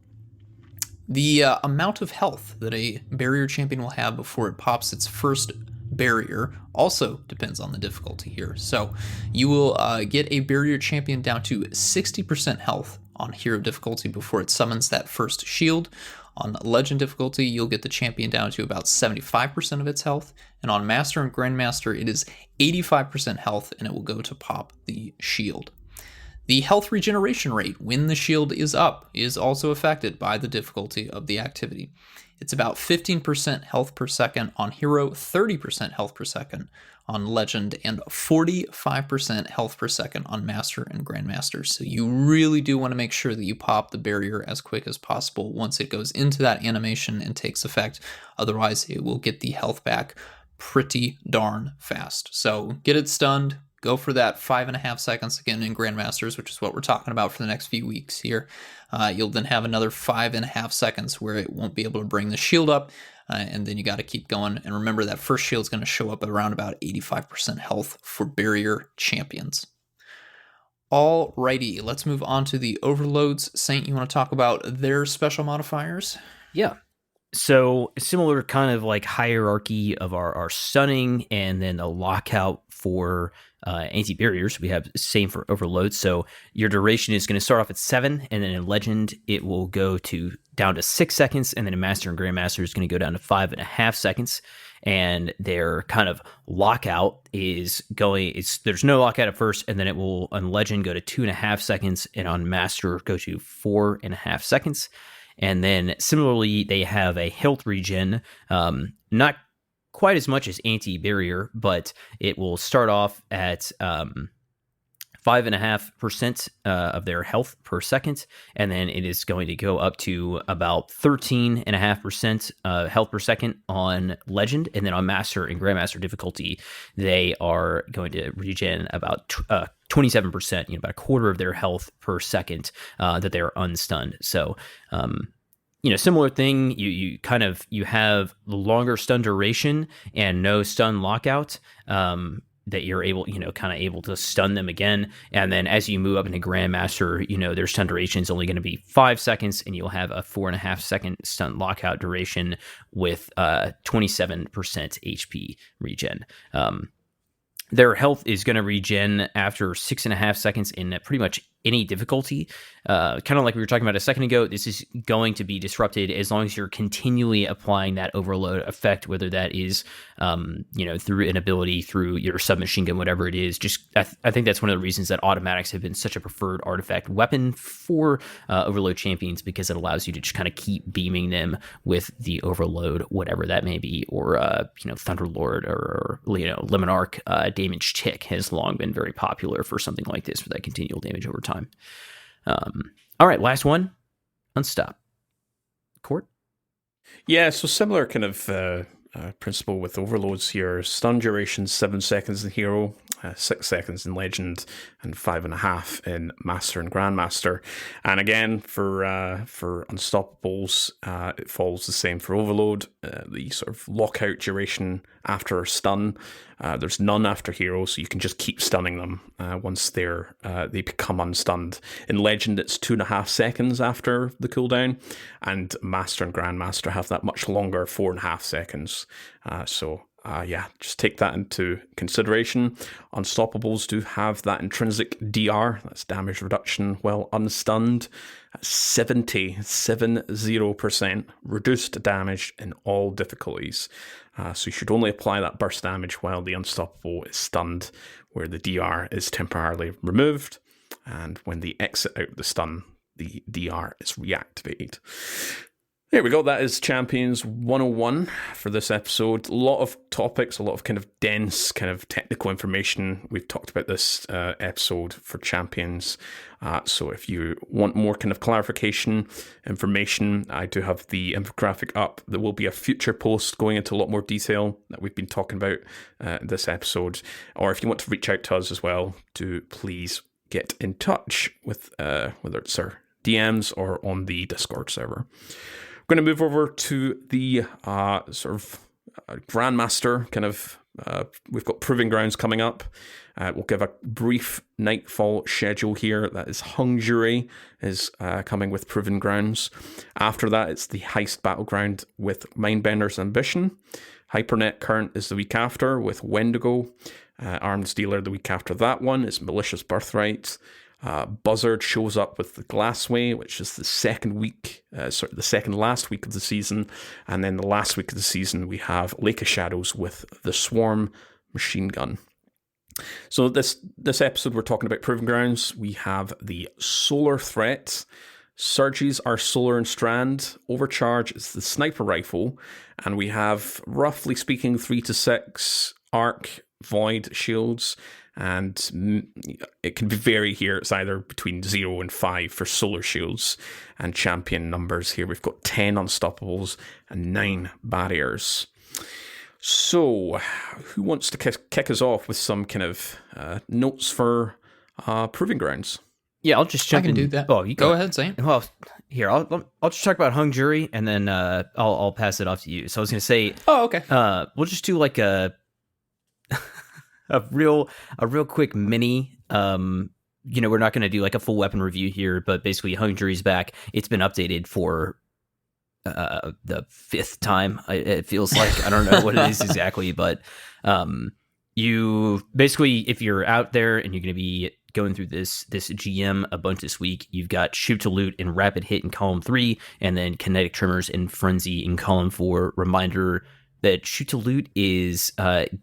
The amount of health that a barrier champion will have before it pops its first barrier also depends on the difficulty here. So you will get a barrier champion down to 60% health on hero difficulty before it summons that first shield. On legend difficulty, you'll get the champion down to about 75% of its health. And on master and grandmaster, it is 85% health, and it will go to pop the shield. The health regeneration rate when the shield is up is also affected by the difficulty of the activity. It's about 15% health per second on hero, 30% health per second on legend, and 45% health per second on master and grandmaster. So you really do want to make sure that you pop the barrier as quick as possible once it goes into that animation and takes effect. Otherwise, it will get the health back pretty darn fast. So get it stunned. Go for that 5.5 seconds again in Grandmasters, which is what we're talking about for the next few weeks here. You'll then have another 5.5 seconds where it won't be able to bring the shield up, and then you got to keep going. And remember that first shield is going to show up around about 85% health for barrier champions. Alrighty, let's move on to the overloads. Saint, you want to talk about their special modifiers? Yeah. So similar kind of like hierarchy of our stunning and then a lockout for anti-barriers. We have the same for overload. So your duration is going to start off at 7, and then in legend it will go down to 6 seconds, and then in master and grandmaster is going to go down to 5.5 seconds. And their kind of lockout there's no lockout at first, and then it will on legend go to 2.5 seconds, and on master go to 4.5 seconds. And then similarly, they have a health regen, not quite as much as anti-barrier, but it will start off at 5.5% of their health per second, and then it is going to go up to about 13.5% health per second on legend, and then on master and grandmaster difficulty, they are going to regen about 27%, about a quarter of their health per second that they are unstunned. So, similar thing. You have the longer stun duration and no stun lockout. That you're able to stun them again. And then as you move up into Grandmaster, their stun duration is only going to be 5 seconds, and you'll have a 4.5 second stun lockout duration with 27% HP regen. Their health is going to regen after 6.5 seconds in pretty much any difficulty. Kind of like we were talking about a second ago, this is going to be disrupted as long as you're continually applying that overload effect, whether that is, through an ability, through your submachine gun, whatever it is. I think that's one of the reasons that automatics have been such a preferred artifact weapon for overload champions, because it allows you to just kind of keep beaming them with the overload, whatever that may be, or Thunderlord or Limonarch damage tick has long been very popular for something like this, for that continual damage over time. All right, last one. Unstop. Court? Yeah, so similar kind of principle with overloads here. Stun duration 7 seconds in Hero, 6 seconds in Legend, and 5.5 in Master and Grandmaster. And again, for Unstoppables, it follows the same for Overload. The sort of lockout duration after a stun, there's none after Hero, so you can just keep stunning them once they become unstunned. In Legend, it's 2.5 seconds after the cooldown, and Master and Grandmaster have that much longer, 4.5 seconds. Just take that into consideration. Unstoppables do have that intrinsic DR, that's damage reduction while unstunned, at 70% reduced damage in all difficulties. So you should only apply that burst damage while the Unstoppable is stunned, where the DR is temporarily removed, and when they exit out the stun, the DR is reactivated. There we go. That is Champions 101 for this episode. A lot of topics, a lot of kind of dense, kind of technical information. We've talked about this episode for Champions. So if you want more kind of clarification, information, I do have the infographic up. There will be a future post going into a lot more detail that we've been talking about in this episode. Or if you want to reach out to us as well, do please get in touch with whether it's our DMs or on the Discord server. We're going to move over to the Grandmaster kind of. We've got Proving Grounds coming up. We'll give a brief Nightfall schedule here. That is Hung Jury is coming with Proving Grounds. After that, it's the Heist Battleground with Mindbender's Ambition. Hypernet Current is the week after with Wendigo. Arms Dealer the week after that one is Malicious Birthright. Buzzard shows up with the Glassway, which is the second last week of the season, and then the last week of the season we have Lake of Shadows with the Swarm Machine Gun. So this episode we're talking about Proving Grounds. We have the Solar Threat. Surges are Solar and Strand. Overcharge is the Sniper Rifle, and we have, roughly speaking, 3 to 6 Arc Void shields. And it can vary here. It's either between 0 and 5 for solar shields. And champion numbers here, we've got 10 Unstoppables and 9 barriers. So, who wants to kick us off with some kind of notes for Proving Grounds? Yeah, I'll just jump in. I can do that. Oh, you go ahead, Saint. Well, here, I'll just talk about Hung Jury, and then I'll pass it off to you. So I was going to say... Oh, okay. We'll just do like a real quick mini. We're not going to do like a full weapon review here, but basically Hung Jury's back. It's been updated for the 5th time. It feels like, I don't know what it is exactly, but you basically, if you're out there and you're going to be going through this GM a bunch this week, you've got Shoot to Loot and Rapid Hit in column 3, and then Kinetic Tremors and Frenzy in column 4. Reminder that Shoot to Loot is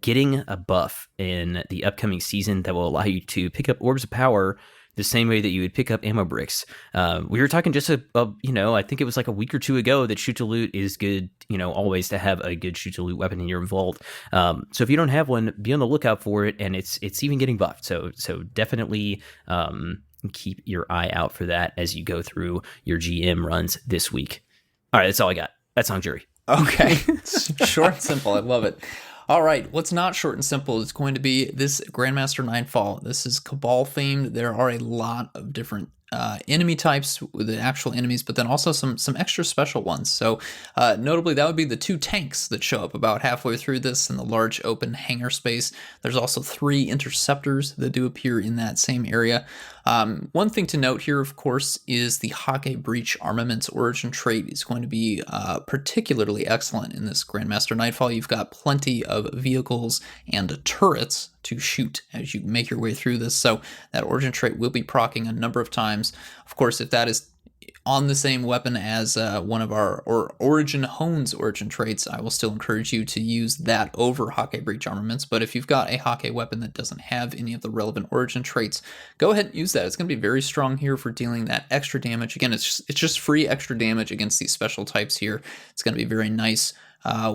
getting a buff in the upcoming season that will allow you to pick up Orbs of Power the same way that you would pick up ammo bricks. We were talking just I think it was like a week or two ago that Shoot to Loot is good, always to have a good Shoot to Loot weapon in your vault. So if you don't have one, be on the lookout for it, and it's even getting buffed. So definitely keep your eye out for that as you go through your GM runs this week. All right, that's all I got. That's Hung Jury. Okay. Short and simple. I love it. All right. What's not short and simple is going to be this Grandmaster Nightfall. This is Cabal themed. There are a lot of different enemy types with the actual enemies, but then also some extra special ones. So notably, that would be the 2 tanks that show up about halfway through this in the large open hangar space. There's also 3 interceptors that do appear in that same area. One thing to note here, of course, is the Hake Breach Armaments origin trait is going to be particularly excellent in this Grandmaster Nightfall. You've got plenty of vehicles and turrets to shoot as you make your way through this, so that origin trait will be proccing a number of times. Of course, if that is on the same weapon as one of our Origin Hone's origin traits, I will still encourage you to use that over Hake Breach Armaments. But if you've got a Hake weapon that doesn't have any of the relevant origin traits, go ahead and use that. It's going to be very strong here for dealing that extra damage. Again, it's just free extra damage against these special types here. It's going to be very nice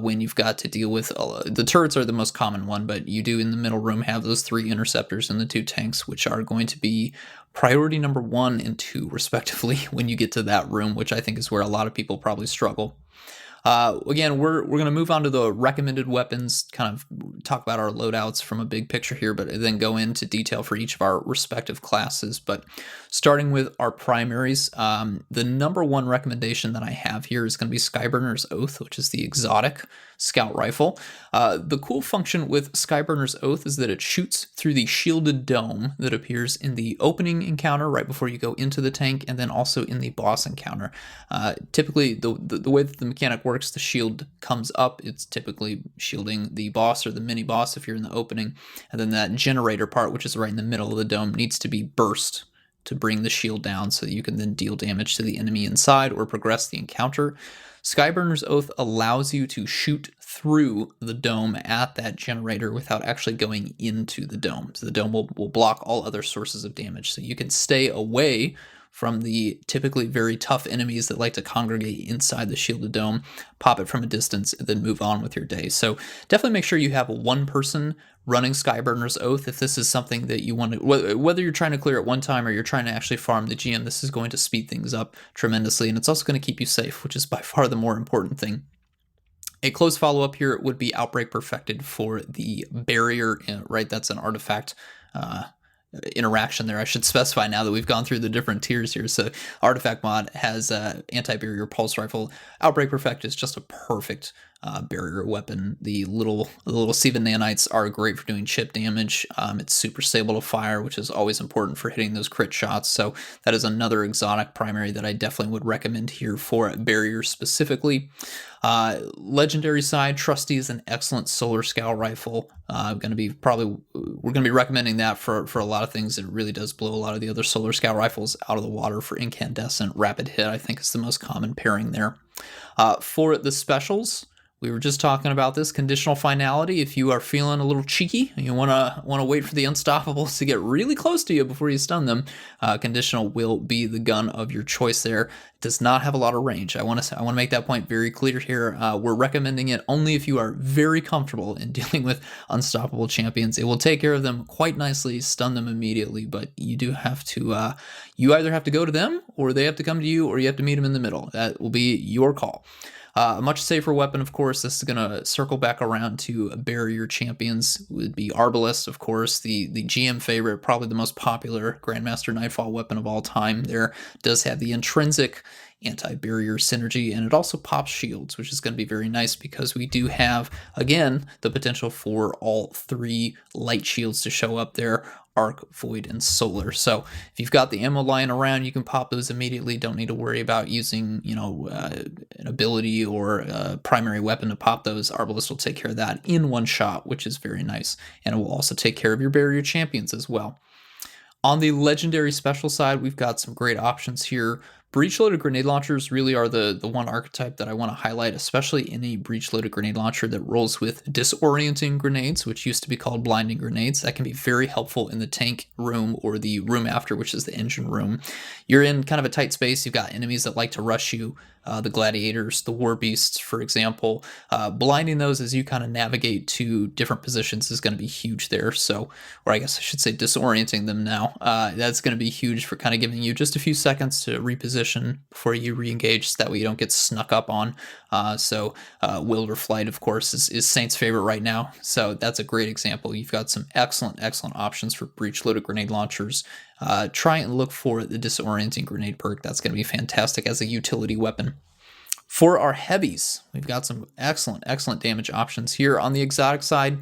when you've got to deal with the turrets are the most common one, but you do in the middle room have those 3 interceptors and the 2 tanks, which are going to be priority number 1 and 2 respectively when you get to that room, which I think is where a lot of people probably struggle. Again, we're going to move on to the recommended weapons, kind of talk about our loadouts from a big picture here, but then go into detail for each of our respective classes. But starting with our primaries, the number 1 recommendation that I have here is going to be Skyburner's Oath, which is the exotic scout rifle. The cool function with Skyburner's Oath is that it shoots through the shielded dome that appears in the opening encounter right before you go into the tank, and then also in the boss encounter. Typically, the way that the mechanic works, the shield comes up. It's typically shielding the boss or the mini boss if you're in the opening, and then that generator part, which is right in the middle of the dome, needs to be burst to bring the shield down so that you can then deal damage to the enemy inside or progress the encounter. Skyburner's Oath allows you to shoot through the dome at that generator without actually going into the dome. So the dome will block all other sources of damage. So you can stay away from the typically very tough enemies that like to congregate inside the shielded dome, pop it from a distance, and then move on with your day. So definitely make sure you have one person running Skyburner's Oath if this is something that you want to, whether you're trying to clear at one time or you're trying to actually farm the GM, this is going to speed things up tremendously, and it's also going to keep you safe, which is by far the more important thing. A close follow-up here would be Outbreak Perfected for the barrier, right? That's an artifact interaction there. I should specify now that we've gone through the different tiers here. So Artifact mod has anti-barrier pulse rifle. Outbreak Perfect is just a perfect barrier weapon. The little Siva nanites are great for doing chip damage. It's super stable to fire, which is always important for hitting those crit shots. So that is another exotic primary that I definitely would recommend here for barriers specifically. Legendary side, Trusty is an excellent solar scout rifle. We're going to be recommending that for a lot of things. It really does blow a lot of the other solar scout rifles out of the water for incandescent rapid hit. I think is the most common pairing there. For the specials, we were just talking about this conditional finality. If you are feeling a little cheeky and you want to wait for the unstoppables to get really close to you before you stun them, conditional will be the gun of your choice there. It does not have a lot of range. I want to make that point very clear here. We're recommending it only if you are very comfortable in dealing with unstoppable champions. It will take care of them quite nicely, stun them immediately, but you do have to you either have to go to them or they have to come to you, or you have to meet them in the middle. That will be your call. A much safer weapon, of course, this is going to circle back around to barrier champions, would be Arbalest, of course, the GM favorite, probably the most popular Grandmaster Nightfall weapon of all time. There does have the intrinsic anti-barrier synergy, and it also pops shields, which is going to be very nice because we do have, again, the potential for all 3 light shields to show up there: Arc, Void, and Solar. So if you've got the ammo lying around, you can pop those immediately. Don't need to worry about using, an ability or a primary weapon to pop those. Arbalest will take care of that in one shot, which is very nice. And it will also take care of your barrier champions as well. On the legendary special side, we've got some great options here. Breech-loaded grenade launchers really are the one archetype that I want to highlight, especially any breech-loaded grenade launcher that rolls with disorienting grenades, which used to be called blinding grenades. That can be very helpful in the tank room or the room after, which is the engine room. You're in kind of a tight space. You've got enemies that like to rush you, the gladiators, the war beasts, for example. Blinding those as you kind of navigate to different positions is going to be huge there. So, or I guess I should say disorienting them now. That's going to be huge for kind of giving you just a few seconds to reposition before you re-engage, so that way you don't get snuck up on. Wilder Flight, of course, is Saint's favorite right now. So that's a great example. You've got some excellent options for breech-loaded grenade launchers. Try and look for the disorienting grenade perk. That's going to be fantastic as a utility weapon. For our heavies, we've got some excellent damage options here. On the exotic side,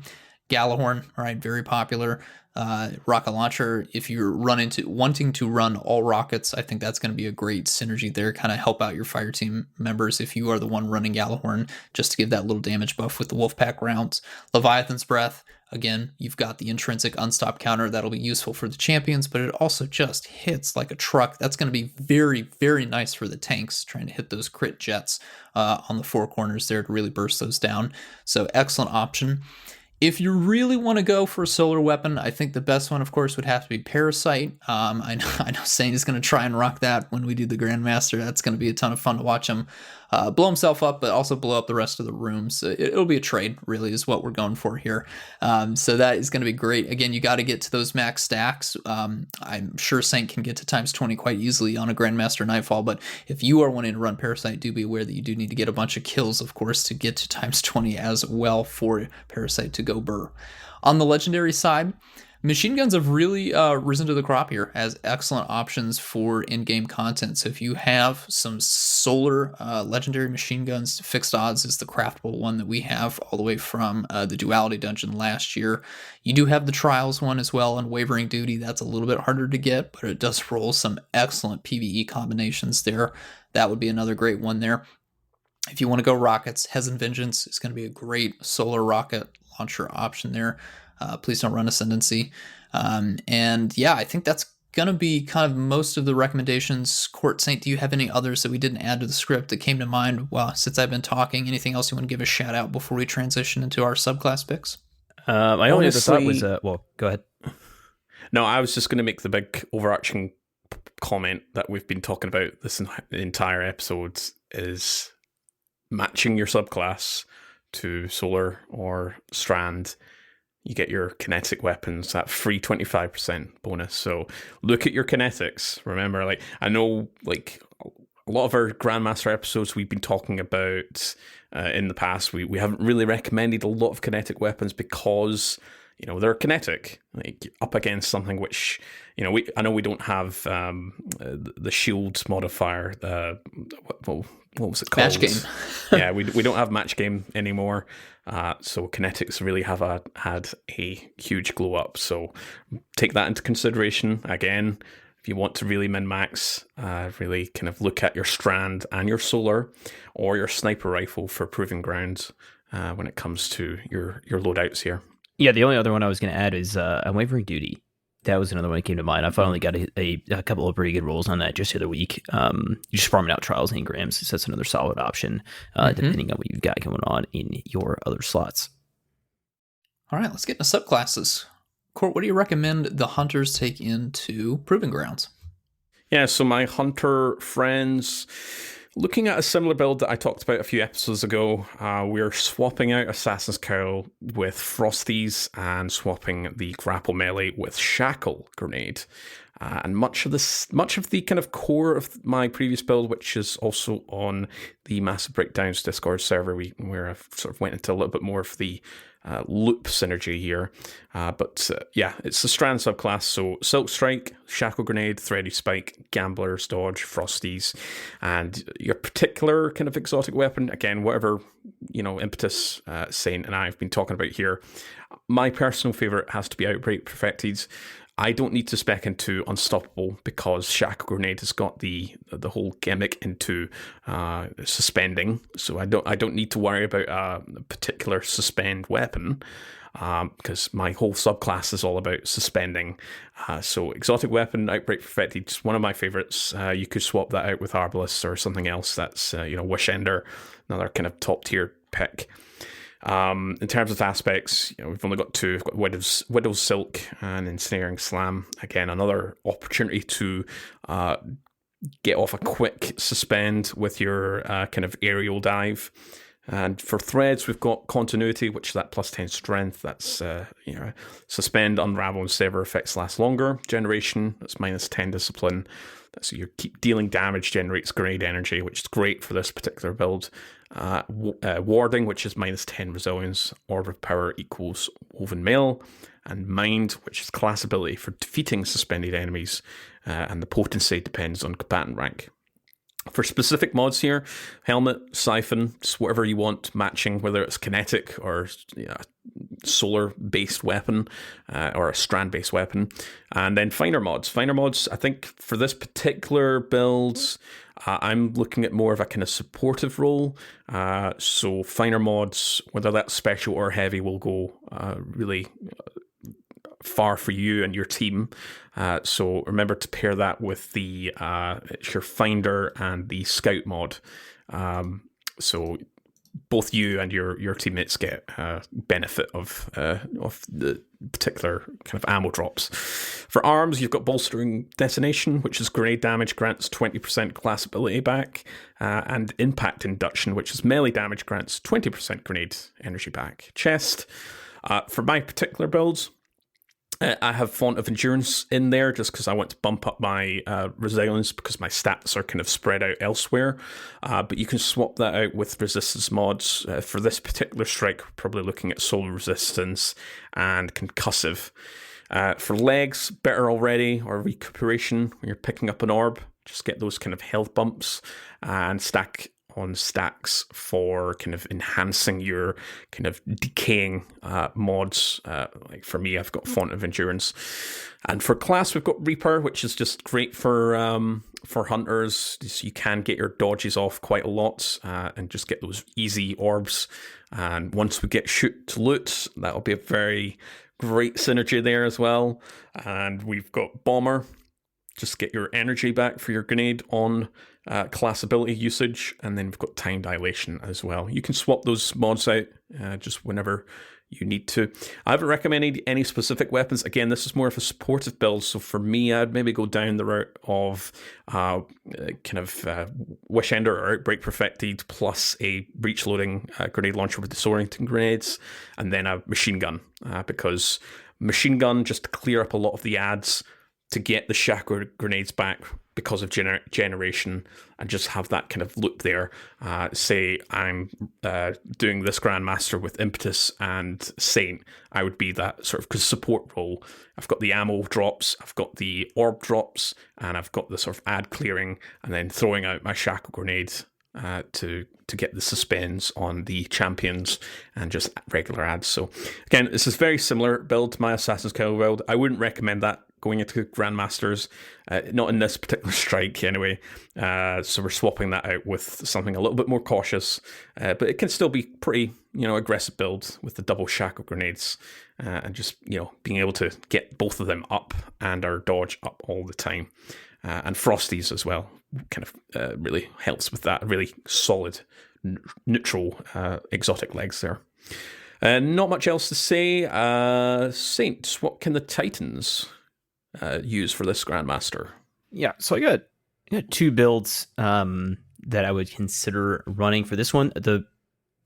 Gallahorn, all right, very popular. Rocket launcher, if you're wanting to run all rockets, I think that's going to be a great synergy there, kind of help out your fire team members if you are the one running Gallahorn, just to give that little damage buff with the Wolfpack rounds. Leviathan's Breath, again, you've got the intrinsic unstop counter that'll be useful for the champions, but it also just hits like a truck. That's going to be very nice for the tanks, trying to hit those crit jets on the 4 corners there to really burst those down. So excellent option. If you really want to go for a solar weapon, I think the best one, of course, would have to be Parasite. I know Saint is going to try and rock that when we do the Grandmaster. That's going to be a ton of fun to watch him blow himself up, but also blow up the rest of the rooms. It'll be a trade, really, is what we're going for here. So that is going to be great. Again, you got to get to those max stacks. I'm sure Saint can get to times 20 quite easily on a Grandmaster Nightfall, but if you are wanting to run Parasite, do be aware that you do need to get a bunch of kills, of course, to get to times 20 as well for Parasite to go burr. On the legendary side, machine guns have really risen to the crop here as excellent options for in-game content. So if you have some solar legendary machine guns, Fixed Odds is the craftable one that we have all the way from the Duality Dungeon last year. You do have the Trials one as well, and Wavering Duty. That's a little bit harder to get, but it does roll some excellent PvE combinations there. That would be another great one there. If you want to go rockets, Hezen Vengeance is going to be a great solar rocket launcher option there. Please don't run Ascendancy. And yeah, I think that's going to be kind of most of the recommendations. Court Saint, do you have any others that we didn't add to the script that came to mind since I've been talking? Anything else you want to give a shout out before we transition into our subclass picks? My only other thought was, go ahead. No, I was just going to make the big overarching comment that we've been talking about this entire episode is matching your subclass to Solar or Strand. You get your kinetic weapons, that free 25% bonus. So look at your kinetics. Remember, I know, a lot of our Grandmaster episodes we've been talking about in the past, we haven't really recommended a lot of kinetic weapons because, they're kinetic, up against something which, I know we don't have the shields modifier. What was it called? Match game. Yeah, we don't have match game anymore. So kinetics really have had a huge glow up. So take that into consideration. Again, if you want to really min-max, really kind of look at your Strand and your Solar or your Sniper Rifle for proving ground when it comes to your loadouts here. Yeah, the only other one I was going to add is Unwavering Duty. That was another one that came to mind. I finally got a couple of pretty good rolls on that just the other week. You just farming out Trials and Engrams, so that's another solid option, depending on what you've got going on in your other slots. All right, let's get into subclasses. Court, what do you recommend the Hunters take into Proving Grounds? Yeah, so my Hunter friends, looking at a similar build that I talked about a few episodes ago, we're swapping out Assassin's Cowl with Frosties and swapping the Grapple Melee with Shackle Grenade. And much of the kind of core of my previous build, which is also on the Massive Breakdowns Discord server, where I've sort of went into a little bit more of the loop synergy here. But it's the Strand subclass. So Silk Strike, Shackle Grenade, Thready Spike, Gambler's Dodge, Frosties, and your particular kind of exotic weapon. Again, whatever, Impetus, Saint, and I have been talking about here. My personal favorite has to be Outbreak Perfected. I don't need to spec into Unstoppable because Shackle Grenade has got the whole gimmick into suspending, so I don't need to worry about a particular suspend weapon because my whole subclass is all about suspending. So exotic weapon, Outbreak Perfected, just one of my favorites. You could swap that out with Arbalest or something else that's Wish Ender, another kind of top tier pick. In terms of aspects, we've only got two. We've got Widow's Silk and Ensnaring Slam. Again, another opportunity to get off a quick suspend with your kind of aerial dive. And for threads, we've got Continuity, which is that plus 10 strength. That's suspend, unravel, and sever effects last longer. Generation, that's minus 10 discipline. So you keep dealing damage, generates grenade energy, which is great for this particular build. Warding, which is minus 10 resilience. Orb of Power equals Woven Mail. And Mind, which is class ability for defeating suspended enemies. And the potency depends on combatant rank. For specific mods here, Helmet, Siphon, just whatever you want, matching, whether it's kinetic or solar-based weapon or a strand-based weapon. And then Finer mods. Finer mods, I think for this particular build, I'm looking at more of a kind of supportive role. So Finer mods, whether that's special or heavy, will go really far for you and your team. So remember to pair that with the it's your Finder and the Scout mod. So both you and your teammates get benefit of the particular kind of ammo drops. For arms, you've got bolstering detonation, which is grenade damage, grants 20% class ability back, and impact induction, which is melee damage, grants 20% grenade energy back. Chest, for my particular builds, I have Font of Endurance in there just because I want to bump up my resilience because my stats are kind of spread out elsewhere. But you can swap that out with resistance mods. For this particular strike, we're probably looking at solar resistance and concussive. For legs, better already, or recuperation when you're picking up an orb. Just get those kind of health bumps and stack on stacks for kind of enhancing your kind of decaying mods. Like for me, I've got Font of Endurance. And for class, we've got Reaper, which is just great for hunters. So you can get your dodges off quite a lot and just get those easy orbs. And once we get shoot to loot, that'll be a very great synergy there as well. And we've got Bomber. Just get your energy back for your grenade on class ability usage, and then we've got time dilation as well. You can swap those mods out just whenever you need to. I haven't recommended any specific weapons. Again, this is more of a supportive build, so for me, I'd maybe go down the route of Wish Ender or Outbreak Perfected plus a breach loading grenade launcher with disorienting grenades, and then a machine gun, because machine gun, just to clear up a lot of the ads, to get the shackle grenades back because of generation, and just have that kind of loop there. Say I'm doing this Grandmaster with Impetus and Saint, I would be that sort of support role. I've got the ammo drops, I've got the orb drops, and I've got the sort of ad clearing, and then throwing out my shackle grenades to get the suspends on the champions and just regular ads. So again, this is very similar build to my Assassin's Creed build. I wouldn't recommend that going into Grandmasters, not in this particular strike anyway. So we're swapping that out with something a little bit more cautious, but it can still be pretty, aggressive build with the double shackle grenades and just, being able to get both of them up and our dodge up all the time. And Frosties as well kind of really helps with that. Really solid, neutral, exotic legs there. Not much else to say. Saints, what can the Titans use for this Grandmaster? Yeah, so I got two builds that I would consider running for this one.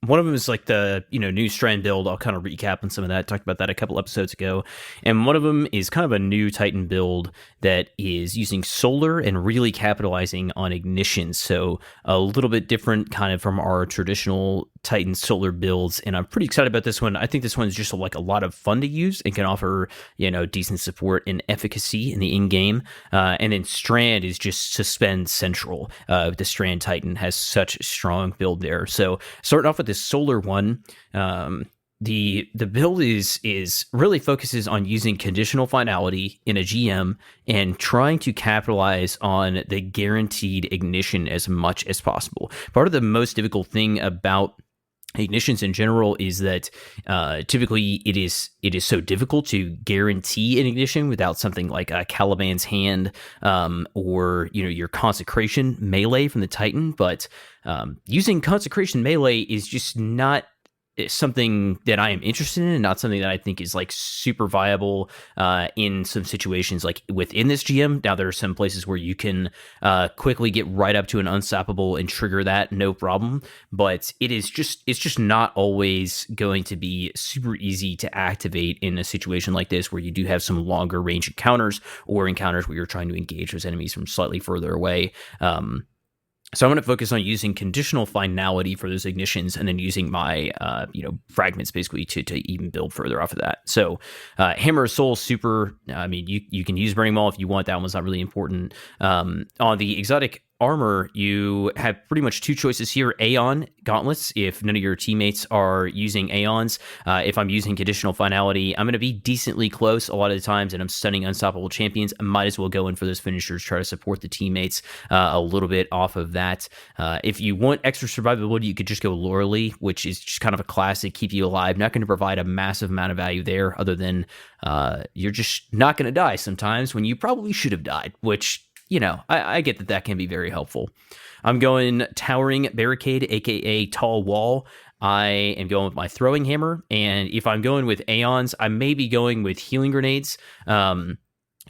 One of them is like the new strand build. I'll kind of recap on some of that. Talked about that a couple episodes ago. And one of them is kind of a new Titan build that is using solar and really capitalizing on ignition. So a little bit different kind of from our traditional Titan solar builds. And I'm pretty excited about this one. I think this one's just like a lot of fun to use and can offer decent support and efficacy in the in-game. And then strand is just suspend central. The strand Titan has such a strong build there. So starting off with this solar one, the build is really focuses on using conditional finality in a GM and trying to capitalize on the guaranteed ignition as much as possible. Part of the most difficult thing about ignitions in general is that typically it is so difficult to guarantee an ignition without something like a Caliban's hand or your consecration melee from the Titan. But using consecration melee is just not something that I am interested in, and not something that I think is like super viable in some situations like within this GM. Now there are some places where you can quickly get right up to an unstoppable and trigger that, no problem, but it's just not always going to be super easy to activate in a situation like this where you do have some longer range encounters or encounters where you're trying to engage those enemies from slightly further away. So I'm going to focus on using conditional finality for those ignitions, and then using my fragments basically to even build further off of that. So Hammer of Soul, super. I mean, you can use Burning Maul if you want. That one's not really important. On the exotic armor, you have pretty much two choices here. Aeon gauntlets, if none of your teammates are using Aeons. If I'm using conditional finality, I'm going to be decently close a lot of the times, and I'm stunning unstoppable champions. I might as well go in for those finishers, try to support the teammates a little bit off of that. If you want extra survivability, you could just go Loreley, which is just kind of a classic, keep you alive. Not going to provide a massive amount of value there, other than you're just not going to die sometimes when you probably should have died, which I get that can be very helpful. I'm going Towering Barricade, aka Tall Wall. I am going with my Throwing Hammer, and if I'm going with Aeons, I may be going with Healing Grenades.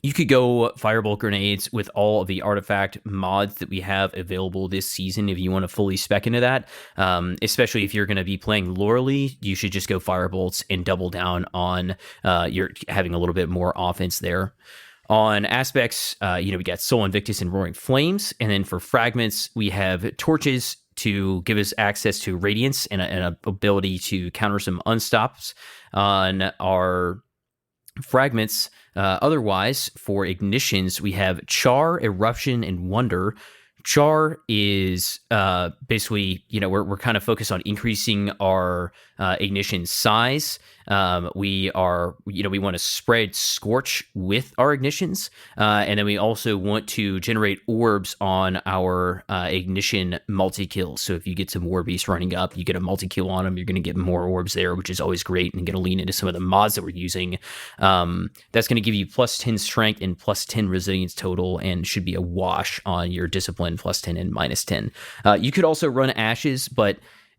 You could go Firebolt Grenades with all of the artifact mods that we have available this season if you want to fully spec into that. Especially if you're going to be playing Loreley, you should just go Firebolts and double down on you're having a little bit more offense there. On aspects, we got Soul Invictus and Roaring Flames. And then for fragments, we have Torches to give us access to Radiance and an ability to counter some unstops on our fragments. Otherwise, for ignitions, we have Char, Eruption, and Wonder. Char is basically, we're kind of focused on increasing our ignition size. We want to spread Scorch with our ignitions. And then we also want to generate orbs on our ignition multi-kills. So if you get some War Beasts running up, you get a multi-kill on them, you're going to get more orbs there, which is always great, and going to lean into some of the mods that we're using. That's going to give you plus 10 strength and plus 10 resilience total, and should be a wash on your discipline plus 10 and minus 10. You could also run Ashes, but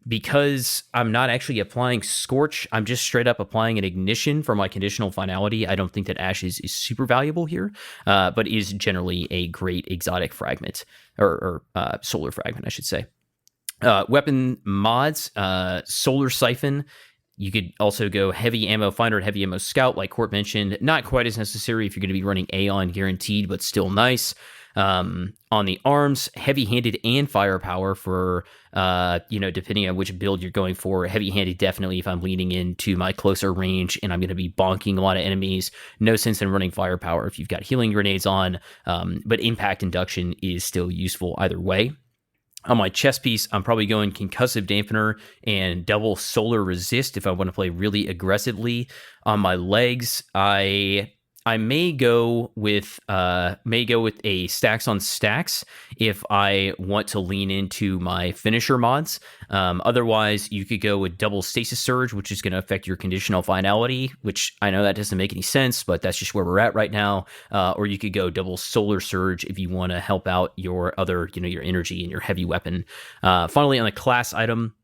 because I'm not actually applying Scorch, I'm just straight up applying an ignition for my conditional finality. I don't think that Ashes is super valuable here, but is generally a great exotic fragment, or solar fragment, I should say. Weapon mods, Solar Siphon. You could also go Heavy Ammo Finder and Heavy Ammo Scout, like Court mentioned. Not quite as necessary if you're going to be running Aeon guaranteed, but still nice. On the arms, heavy-handed and firepower for, depending on which build you're going for. Heavy-handed, definitely, if I'm leaning into my closer range and I'm going to be bonking a lot of enemies. No sense in running firepower if you've got healing grenades on, but impact induction is still useful either way. On my chest piece, I'm probably going Concussive Dampener and double Solar Resist if I want to play really aggressively. On my legs, I may go with a stacks on stacks if I want to lean into my finisher mods. Otherwise, you could go with double Stasis Surge, which is going to affect your conditional finality, which I know that doesn't make any sense, but that's just where we're at right now. Or you could go double Solar Surge if you want to help out your other, your energy and your heavy weapon. Finally, on the class item,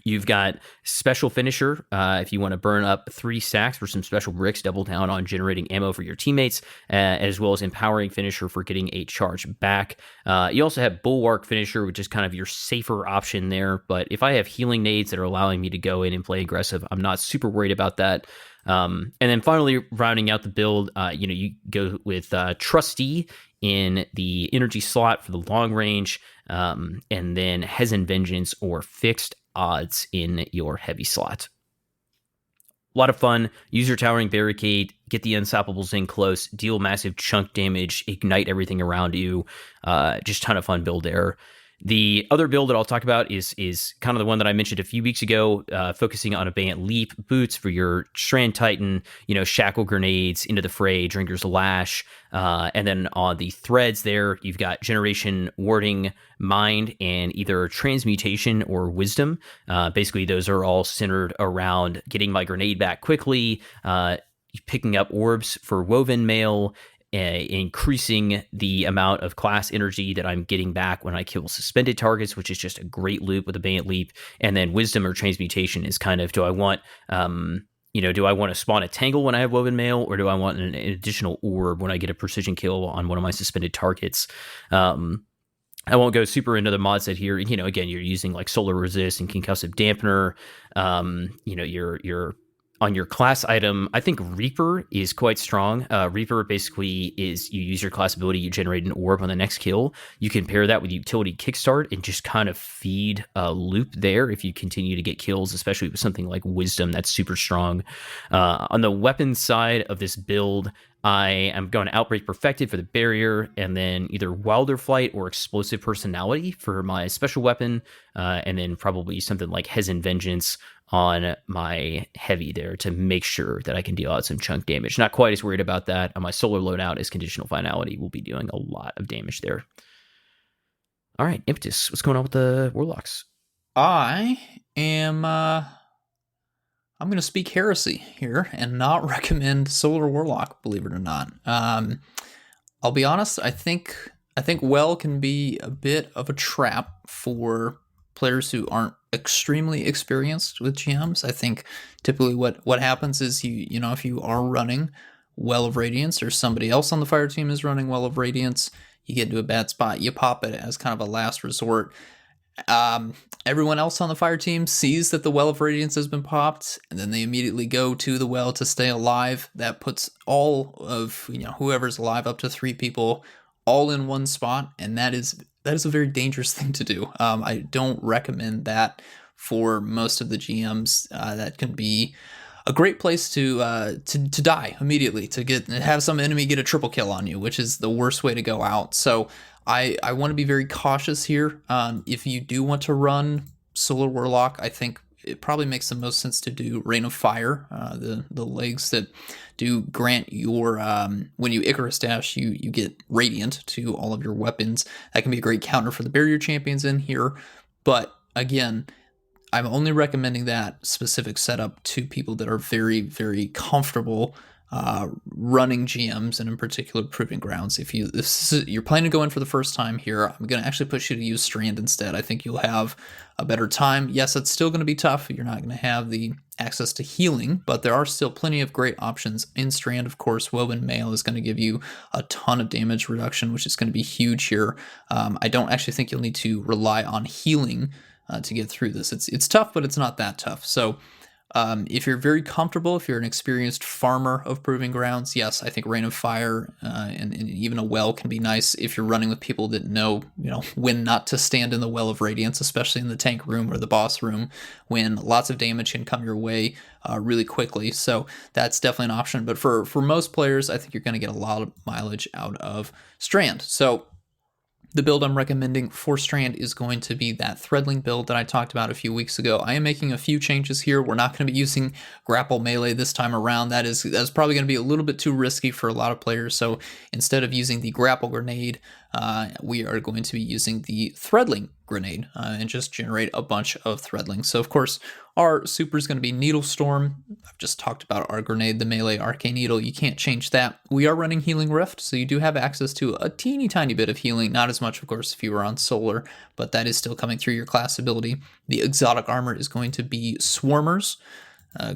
you've got Special Finisher if you want to burn up 3 stacks for some special bricks, double down on generating ammo for your teammates, as well as Empowering Finisher for getting a charge back. You also have Bulwark Finisher, which is kind of your safer option there. But if I have healing nades that are allowing me to go in and play aggressive, I'm not super worried about that. And then finally, rounding out the build, you go with Trustee in the energy slot for the long range, and then Hezen Vengeance or Fixed Odds in your heavy slot. A lot of fun. Use your Towering Barricade, get the Unstoppables in close, deal massive chunk damage, ignite everything around you. Just ton of fun build there. The other build that I'll talk about is kind of the one that I mentioned a few weeks ago, focusing on Abandoned Leap boots for your Strand Titan, Shackle Grenades into the fray, Drinker's Lash, and then on the threads there, you've got Generation, Warding, Mind, and either Transmutation or Wisdom. Basically, those are all centered around getting my grenade back quickly, picking up orbs for Woven Mail, increasing the amount of class energy that I'm getting back when I kill suspended targets, which is just a great loop with Abandoned Leap. And then Wisdom or Transmutation is kind of, do I want to spawn a Tangle when I have Woven Mail, or do I want an additional orb when I get a precision kill on one of my suspended targets? I won't go super into the mod set here. Again, you're using like Solar Resist and Concussive Dampener. You're on your class item, I think Reaper is quite strong. Reaper basically is you use your class ability, you generate an orb on the next kill. You can pair that with Utility Kickstart and just kind of feed a loop there if you continue to get kills, especially with something like Wisdom that's super strong. On the weapon side of this build, I am going to Outbreak Perfected for the barrier, and then either Wilder Flight or Explosive Personality for my special weapon, and then probably something like Hezen Vengeance on my heavy there to make sure that I can deal out some chunk damage. Not quite as worried about that. On my solar loadout as conditional finality, we'll be doing a lot of damage there. All right, Impetus, what's going on with the Warlocks? I'm going to speak heresy here and not recommend Solar Warlock, believe it or not. I'll be honest, I think I think well can be a bit of a trap for players who aren't extremely experienced with GMs. I think typically what happens is you know, if you are running Well of Radiance or somebody else on the fire team is running Well of Radiance, you get into a bad spot, you pop it as kind of a last resort. Everyone else on the fire team sees that the Well of Radiance has been popped, and then they immediately go to the well to stay alive. That puts all of, you know, whoever's alive, up to 3 people, all in one spot, and that is a very dangerous thing to do. I don't recommend that for most of the GMs. That can be a great place to die immediately, to have some enemy get a triple kill on you, which is the worst way to go out. So I want to be very cautious here. If you do want to run Solar Warlock, I think it probably makes the most sense to do Rain of Fire, the legs that do grant your, when you Icarus Dash, you get Radiant to all of your weapons. That can be a great counter for the barrier champions in here. But again, I'm only recommending that specific setup to people that are very, very comfortable running GMs, and in particular Proving Grounds. If you're planning to go in for the first time here, I'm going to actually push you to use Strand instead. I think you'll have a better time. Yes, it's still going to be tough. You're not going to have the access to healing, but there are still plenty of great options in Strand. Of course, Woven Mail is going to give you a ton of damage reduction, which is going to be huge here. I don't actually think you'll need to rely on healing to get through this. It's tough, but it's not that tough. So if you're very comfortable, if you're an experienced farmer of Proving Grounds, yes, I think Rain of Fire and even a well can be nice if you're running with people that know, you know, when not to stand in the Well of Radiance, especially in the tank room or the boss room, when lots of damage can come your way really quickly. So that's definitely an option. But for most players, I think you're going to get a lot of mileage out of Strand. So the build I'm recommending for Strand is going to be that Threadling build that I talked about a few weeks ago. I am making a few changes here. We're not going to be using Grapple Melee this time around. That's probably going to be a little bit too risky for a lot of players. So instead of using the Grapple Grenade, we are going to be using the Threadling Grenade and just generate a bunch of Threadlings. So of course, our super is going to be Needle Storm. I've just talked about our grenade, the melee Arcane Needle. You can't change that. We are running Healing Rift, so you do have access to a teeny tiny bit of healing. Not as much, of course, if you were on Solar, but that is still coming through your class ability. The exotic armor is going to be Swarmers.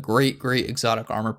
Great exotic armor.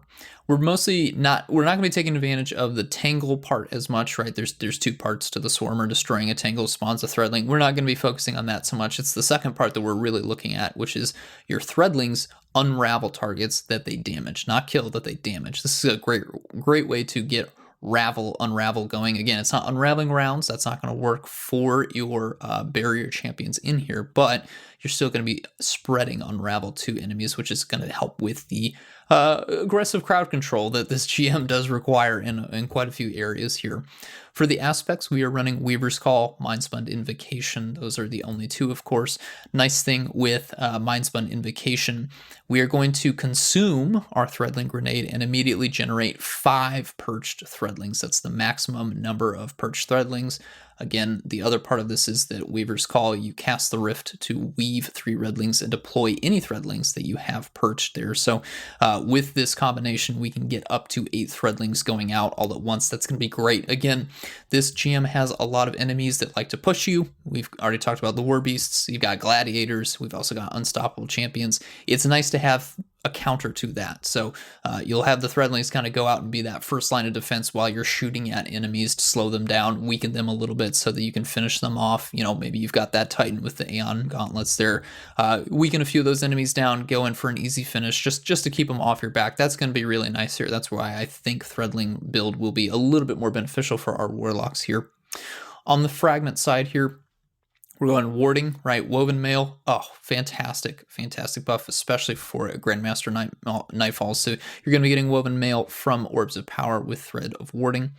We're not going to be taking advantage of the tangle part as much, right? There's 2 parts to the Swarmer. Destroying a tangle spawns a Threadling. We're not going to be focusing on that so much. It's the second part that we're really looking at, which is your Threadlings unravel targets that they damage, not kill, that they damage. This is a great way to get unravel going. Again, it's not unraveling rounds. That's not going to work for your barrier champions in here, but you're still going to be spreading unravel to enemies, which is going to help with the aggressive crowd control that this GM does require in quite a few areas here. For the aspects, we are running Weaver's Call, Mindspun Invocation. Those are the only 2, of course. Nice thing with Mindspun Invocation, we are going to consume our Threadling Grenade and immediately generate 5 perched Threadlings. That's the maximum number of perched Threadlings. Again, the other part of this is that Weaver's Call, you cast the Rift to weave 3 Redlings and deploy any Threadlings that you have perched there. So with this combination, we can get up to 8 Threadlings going out all at once. That's going to be great. Again, this GM has a lot of enemies that like to push you. We've already talked about the War Beasts. You've got Gladiators. We've also got Unstoppable Champions. It's nice to have a counter to that. So you'll have the Threadlings kind of go out and be that first line of defense while you're shooting at enemies to slow them down, weaken them a little bit so that you can finish them off. You know, maybe you've got that Titan with the Aeon Gauntlets there. Weaken a few of those enemies down, go in for an easy finish just to keep them off your back. That's going to be really nice here. That's why I think Threadling build will be a little bit more beneficial for our Warlocks here. On the Fragment side here, we're going Warding, right? Woven Mail. Oh, fantastic buff, especially for Grandmaster Nightfalls. So you're going to be getting Woven Mail from Orbs of Power with Thread of Warding.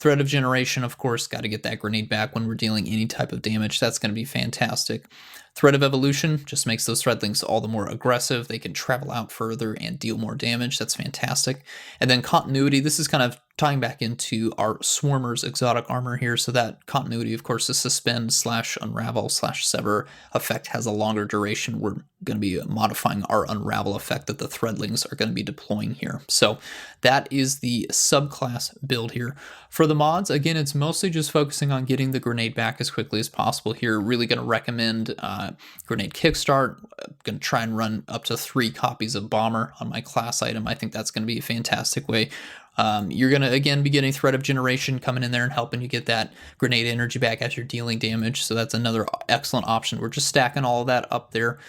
Thread of Generation, of course, got to get that grenade back when we're dealing any type of damage. That's going to be fantastic. Thread of Evolution just makes those threadlings all the more aggressive. They can travel out further and deal more damage. That's fantastic. And then Continuity, this is kind of tying back into our Swarmer's exotic armor here. So that Continuity, of course, the Suspend / Unravel / Sever effect has a longer duration. We're going to be modifying our Unravel effect that the threadlings are going to be deploying here. So that is the subclass build here. For the mods, again, it's mostly just focusing on getting the grenade back as quickly as possible here. Really going to recommend Grenade Kickstart. Going to try and run up to 3 copies of Bomber on my class item. I think that's going to be a fantastic way. You're going to, again, be getting Thread of Generation coming in there and helping you get that grenade energy back as you're dealing damage. So that's another excellent option. We're just stacking all of that up there.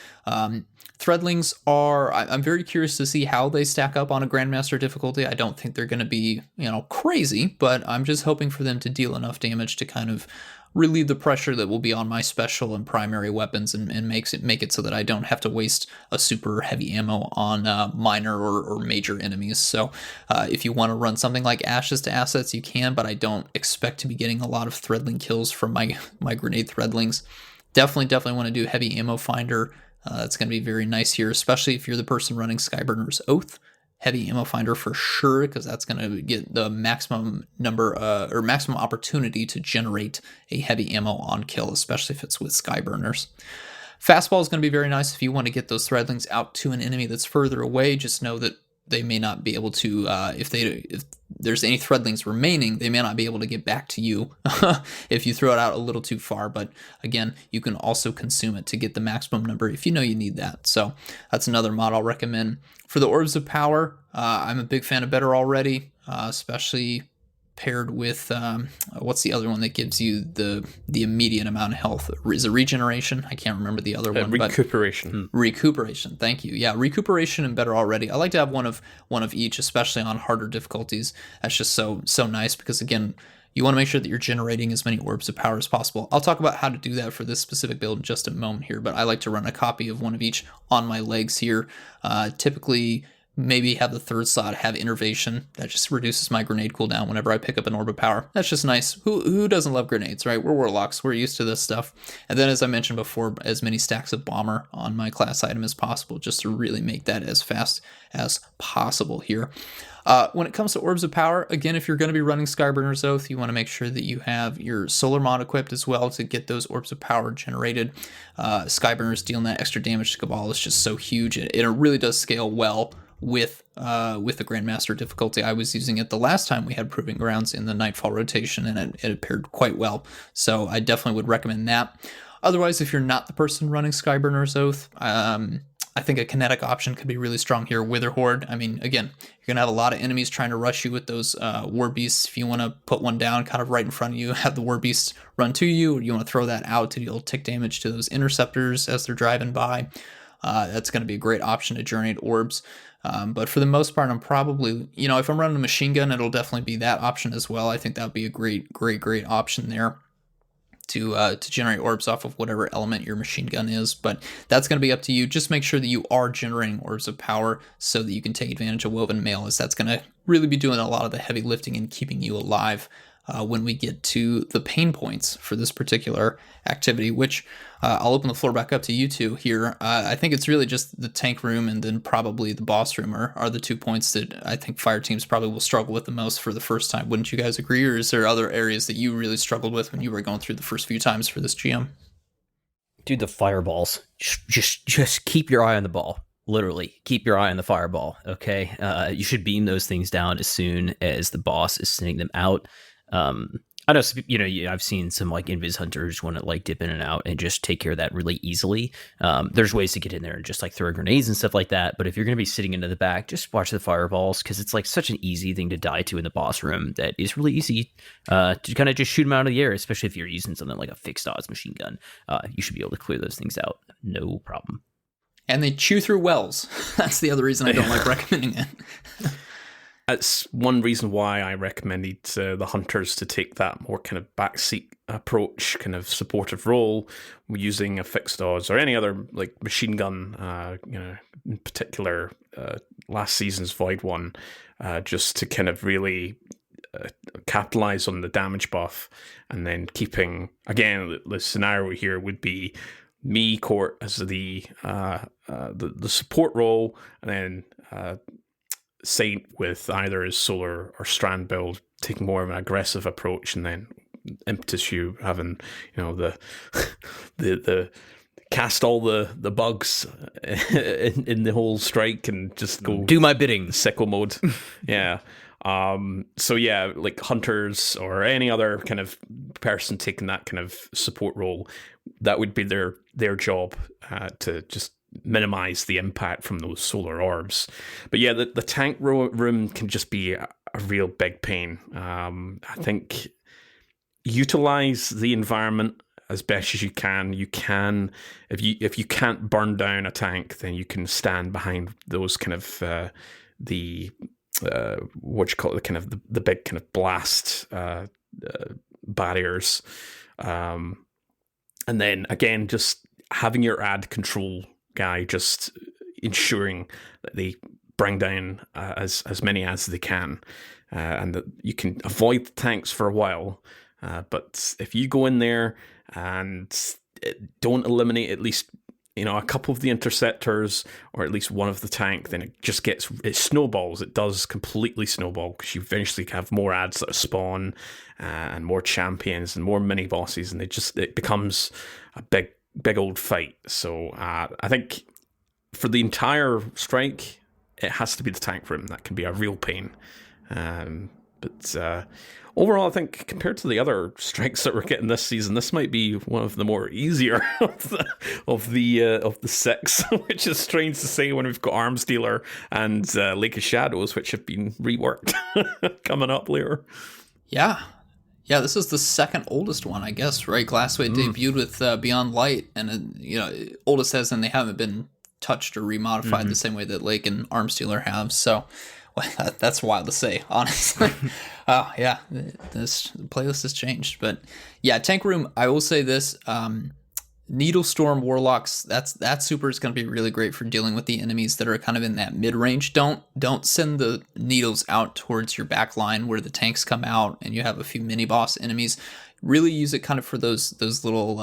Threadlings are, I'm very curious to see how they stack up on a Grandmaster difficulty. I don't think they're going to be, crazy, but I'm just hoping for them to deal enough damage to kind of relieve the pressure that will be on my special and primary weapons and make it so that I don't have to waste a super heavy ammo on minor or major enemies. So if you want to run something like Ashes to Assets, you can, but I don't expect to be getting a lot of threadling kills from my grenade threadlings. Definitely want to do heavy ammo finder. That's going to be very nice here, especially if you're the person running Skyburner's Oath. Heavy ammo finder for sure, because that's going to get the maximum number or maximum opportunity to generate a heavy ammo on kill, especially if it's with Skyburners. Fastball is going to be very nice if you want to get those threadlings out to an enemy that's further away. Just know that they may not be able to, if there's any threadlings remaining, they may not be able to get back to you if you throw it out a little too far. But again, you can also consume it to get the maximum number if you know you need that. So that's another mod I'll recommend. For the Orbs of Power, I'm a big fan of Better Already, especially paired with, what's the other one that gives you the immediate amount of health? Is it Regeneration? I can't remember the other one. Recuperation. Recuperation, thank you. Yeah, Recuperation and Better Already. I like to have one of each, especially on harder difficulties. That's just so nice because, again, you want to make sure that you're generating as many Orbs of Power as possible. I'll talk about how to do that for this specific build in just a moment here, but I like to run a copy of one of each on my legs here. Typically, maybe have the third slot have Innervation. That just reduces my grenade cooldown whenever I pick up an Orb of Power. That's just nice. Who doesn't love grenades, right? We're Warlocks. We're used to this stuff. And then, as I mentioned before, as many stacks of Bomber on my class item as possible, just to really make that as fast as possible here. When it comes to Orbs of Power, again, if you're going to be running Skyburner's Oath, you want to make sure that you have your Solar Mod equipped as well to get those Orbs of Power generated. Skyburner's dealing that extra damage to Cabal is just so huge. It really does scale well with the Grandmaster difficulty. I was using it the last time we had Proving Grounds in the Nightfall rotation, and it paired quite well. So I definitely would recommend that. Otherwise, if you're not the person running Skyburner's Oath, I think a kinetic option could be really strong here. Wither Horde. I mean, again, you're going to have a lot of enemies trying to rush you with those War Beasts. If you want to put one down kind of right in front of you, have the War Beasts run to you, or you want to throw that out to deal tick damage to those Interceptors as they're driving by, that's going to be a great option to generate orbs. But for the most part, I'm probably, if I'm running a machine gun, it'll definitely be that option as well. I think that would be a great option there to generate orbs off of whatever element your machine gun is. But that's going to be up to you. Just make sure that you are generating Orbs of Power so that you can take advantage of Woven Mail, as that's going to really be doing a lot of the heavy lifting and keeping you alive when we get to the pain points for this particular activity, which I'll open the floor back up to you two here. I think it's really just the tank room and then probably the boss room are the 2 points that I think fire teams probably will struggle with the most for the first time. Wouldn't you guys agree? Or is there other areas that you really struggled with when you were going through the first few times for this GM? Dude, the fireballs. Just keep your eye on the ball. Literally, keep your eye on the fireball, okay? You should beam those things down as soon as the boss is sending them out. I know, I've seen some like Invis hunters want to like dip in and out and just take care of that really easily. There's ways to get in there and just like throw grenades and stuff like that. But if you're going to be sitting into the back, just watch the fireballs, because it's like such an easy thing to die to in the boss room that is really easy to kind of just shoot them out of the air, especially if you're using something like a fixed odds machine gun. You should be able to clear those things out. No problem. And they chew through wells. That's the other reason I don't like recommending it. That's one reason why I recommended the hunters to take that more kind of backseat approach, kind of supportive role, using a fixed odds or any other like machine gun, in particular last season's Void one, just to kind of really capitalize on the damage buff, and then keeping, again, the scenario here would be me, Court, as the support role, and then Saint with either his solar or strand build, taking more of an aggressive approach, and then Impetus, you having, the the cast all the bugs in the whole strike and just go do my bidding, sickle mode. Yeah. So yeah, like hunters or any other kind of person taking that kind of support role, that would be their job, to just minimize the impact from those solar orbs. But yeah, the tank room can just be a real big pain. I think utilize the environment as best as you can. You can, if you can't burn down a tank, then you can stand behind those kind of what you call it, the kind of the big kind of blast barriers, and then again, just having your ad control guy just ensuring that they bring down as many ads as they can, and that you can avoid the tanks for a while. But if you go in there and don't eliminate at least a couple of the interceptors or at least one of the tank, then it snowballs. It does completely snowball, because you eventually have more ads that spawn, and more champions and more mini bosses, and it becomes a big old fight. So I think for the entire strike, it has to be the tank room. That can be a real pain. But overall, I think compared to the other strikes that we're getting this season, this might be one of the more easier of the six, which is strange to say when we've got Arms Dealer and Lake of Shadows, which have been reworked coming up later. Yeah, this is the second oldest one, I guess, right? Glassway debuted with Beyond Light, and oldest as in they haven't been touched or remodified the same way that Lake and Arms Dealer have. So. Well, that's wild to say, honestly. Yeah, this playlist has changed. But yeah, Tank Room, I will say this. Needlestorm Warlocks, that super is going to be really great for dealing with the enemies that are kind of in that mid-range. Don't send the needles out towards your back line where the tanks come out and you have a few mini-boss enemies. Really use it kind of for those little...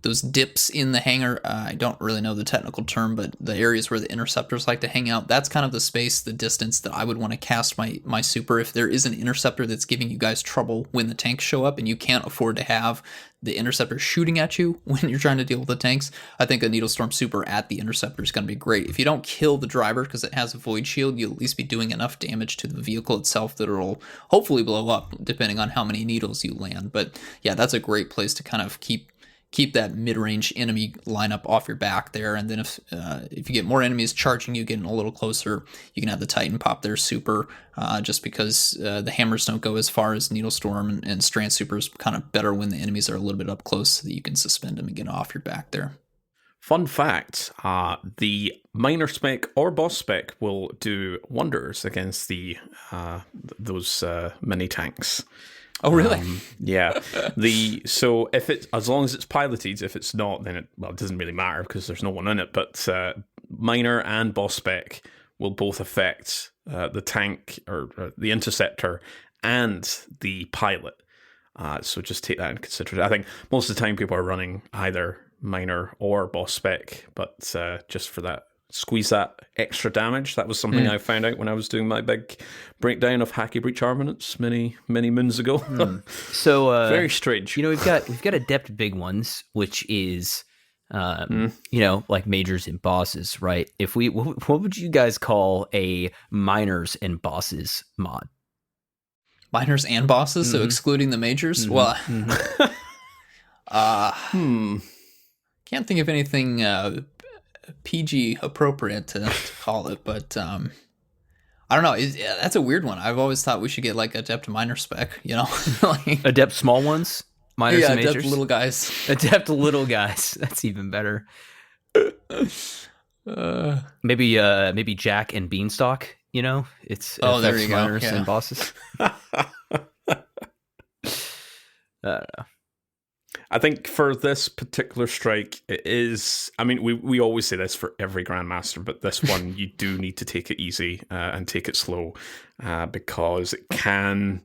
those dips in the hangar. I don't really know the technical term, but the areas where the interceptors like to hang out, that's kind of the space, the distance that I would want to cast my super. If there is an interceptor that's giving you guys trouble when the tanks show up and you can't afford to have the interceptor shooting at you when you're trying to deal with the tanks, I think a Needlestorm super at the interceptor is going to be great. If you don't kill the driver because it has a void shield, you'll at least be doing enough damage to the vehicle itself that it'll hopefully blow up, depending on how many needles you land. But yeah, that's a great place to kind of keep that mid-range enemy lineup off your back there. And then if you get more enemies charging you, getting a little closer, you can have the Titan pop their super, just because the hammers don't go as far as Needlestorm, and Strand super is kind of better when the enemies are a little bit up close, so that you can suspend them and get off your back there. Fun fact, the minor spec or boss spec will do wonders against those mini tanks. Oh, really? Yeah. So if it's, as long as it's piloted, if it's not, then it doesn't really matter because there's no one in it. But minor and boss spec will both affect the tank or the interceptor and the pilot. So just take that into consideration. I think most of the time people are running either minor or boss spec, but just for that, squeeze that extra damage. That was something I found out when I was doing my big breakdown of Hacky Breach armaments many moons ago. So very strange. We've got adept big ones, which is like majors and bosses, right? If what would you guys call a minors and bosses mod? Minors and bosses, so excluding the majors. Well, can't think of anything PG appropriate to call it, but I don't know. That's a weird one. I've always thought we should get like adept minor spec, like, adept small ones, minors and majors, adept little guys. Adept little guys. That's even better. Maybe Jack and Beanstalk. It's there you go. Minors and bosses. I don't know. I think for this particular strike, it is... I mean, we always say this for every Grandmaster, but this one, you do need to take it easy and take it slow, because it can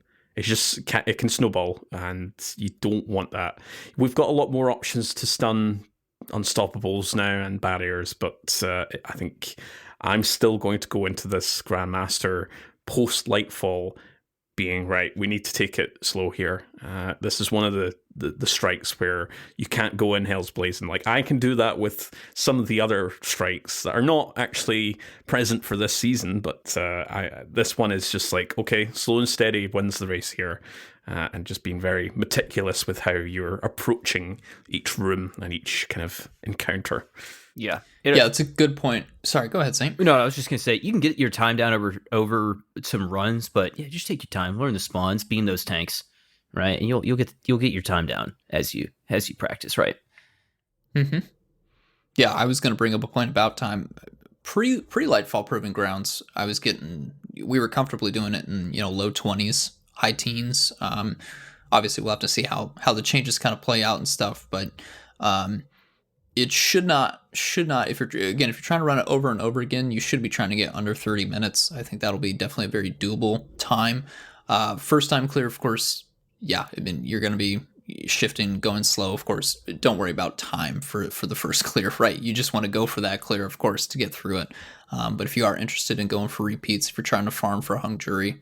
snowball, and you don't want that. We've got a lot more options to stun unstoppables now and barriers, but I think I'm still going to go into this Grandmaster post Lightfall being, right, we need to take it slow here. This is one of the strikes where you can't go in Hell's Blazing. Like, I can do that with some of the other strikes that are not actually present for this season, but this one is just like, okay, slow and steady wins the race here. And just being very meticulous with how you're approaching each room and each kind of encounter. Yeah. It's a good point. Sorry, go ahead, Saint. No, I was just going to say, you can get your time down over some runs, but yeah, just take your time, learn the spawns, beam those tanks, right? And you'll get your time down as you practice, right? Mm-hmm. Yeah, I was going to bring up a point about time. Pre-Lightfall Proving Grounds, we were comfortably doing it in, low 20s, high teens. Obviously, we'll have to see how the changes kind of play out and stuff, but it should not, if you're trying to run it over and over again, you should be trying to get under 30 minutes. I think that'll be definitely a very doable time. First time clear, of course, yeah, I mean, you're going to be shifting, going slow, of course. Don't worry about time for the first clear, right? You just want to go for that clear, of course, to get through it. But if you are interested in going for repeats, if you're trying to farm for a hung jury,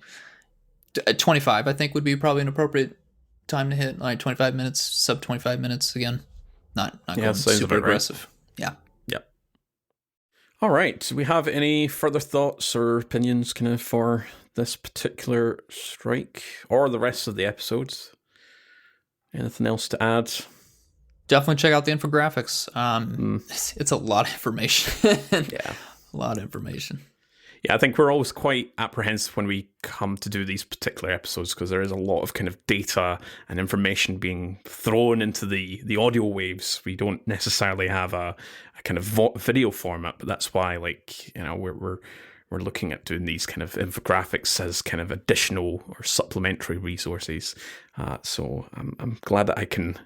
25, I think, would be probably an appropriate time to hit. Like 25 minutes, sub 25 minutes again. Not going super aggressive. Right. Yeah. All right. Do we have any further thoughts or opinions kind of for this particular strike or the rest of the episodes? Anything else to add? Definitely check out the infographics. It's a lot of information. Yeah. A lot of information. Yeah, I think we're always quite apprehensive when we come to do these particular episodes because there is a lot of kind of data and information being thrown into the audio waves. We don't necessarily have a kind of video format, but that's why, we're looking at doing these kind of infographics as kind of additional or supplementary resources. So I'm glad that I can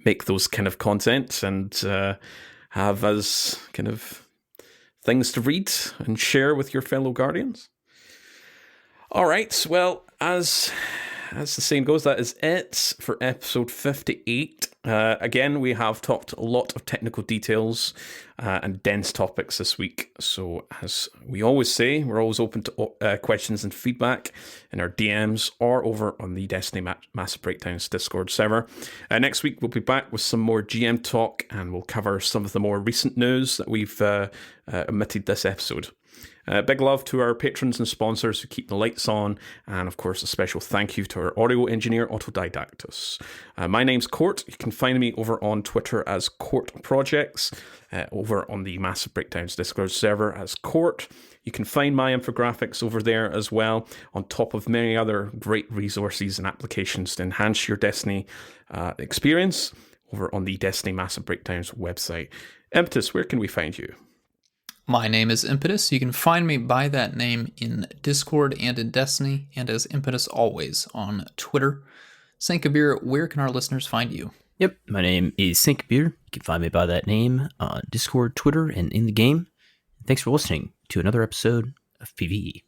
make those kind of content and have as kind of things to read and share with your fellow Guardians. All right, well, as the saying goes, that is it for episode 58. Again, we have talked a lot of technical details and dense topics this week. So as we always say, we're always open to questions and feedback in our DMs or over on the Destiny Massive Breakdowns Discord server. Next week, we'll be back with some more GM talk and we'll cover some of the more recent news that we've omitted this episode. Big love to our patrons and sponsors who keep the lights on, and of course a special thank you to our audio engineer Autodidaktos. My name's Court. You can find me over on Twitter as Court Projects, over on the Massive Breakdowns Discord server as Court. You can find my infographics over there as well, on top of many other great resources and applications to enhance your Destiny experience over on the Destiny Massive Breakdowns website. Impetus, where can we find you? My name is Impetus. You can find me by that name in Discord and in Destiny, and as Impetus always on Twitter. Saint Kabr, where can our listeners find you? Yep, my name is Saint Kabr. You can find me by that name on Discord, Twitter, and in the game. Thanks for listening to another episode of PvE.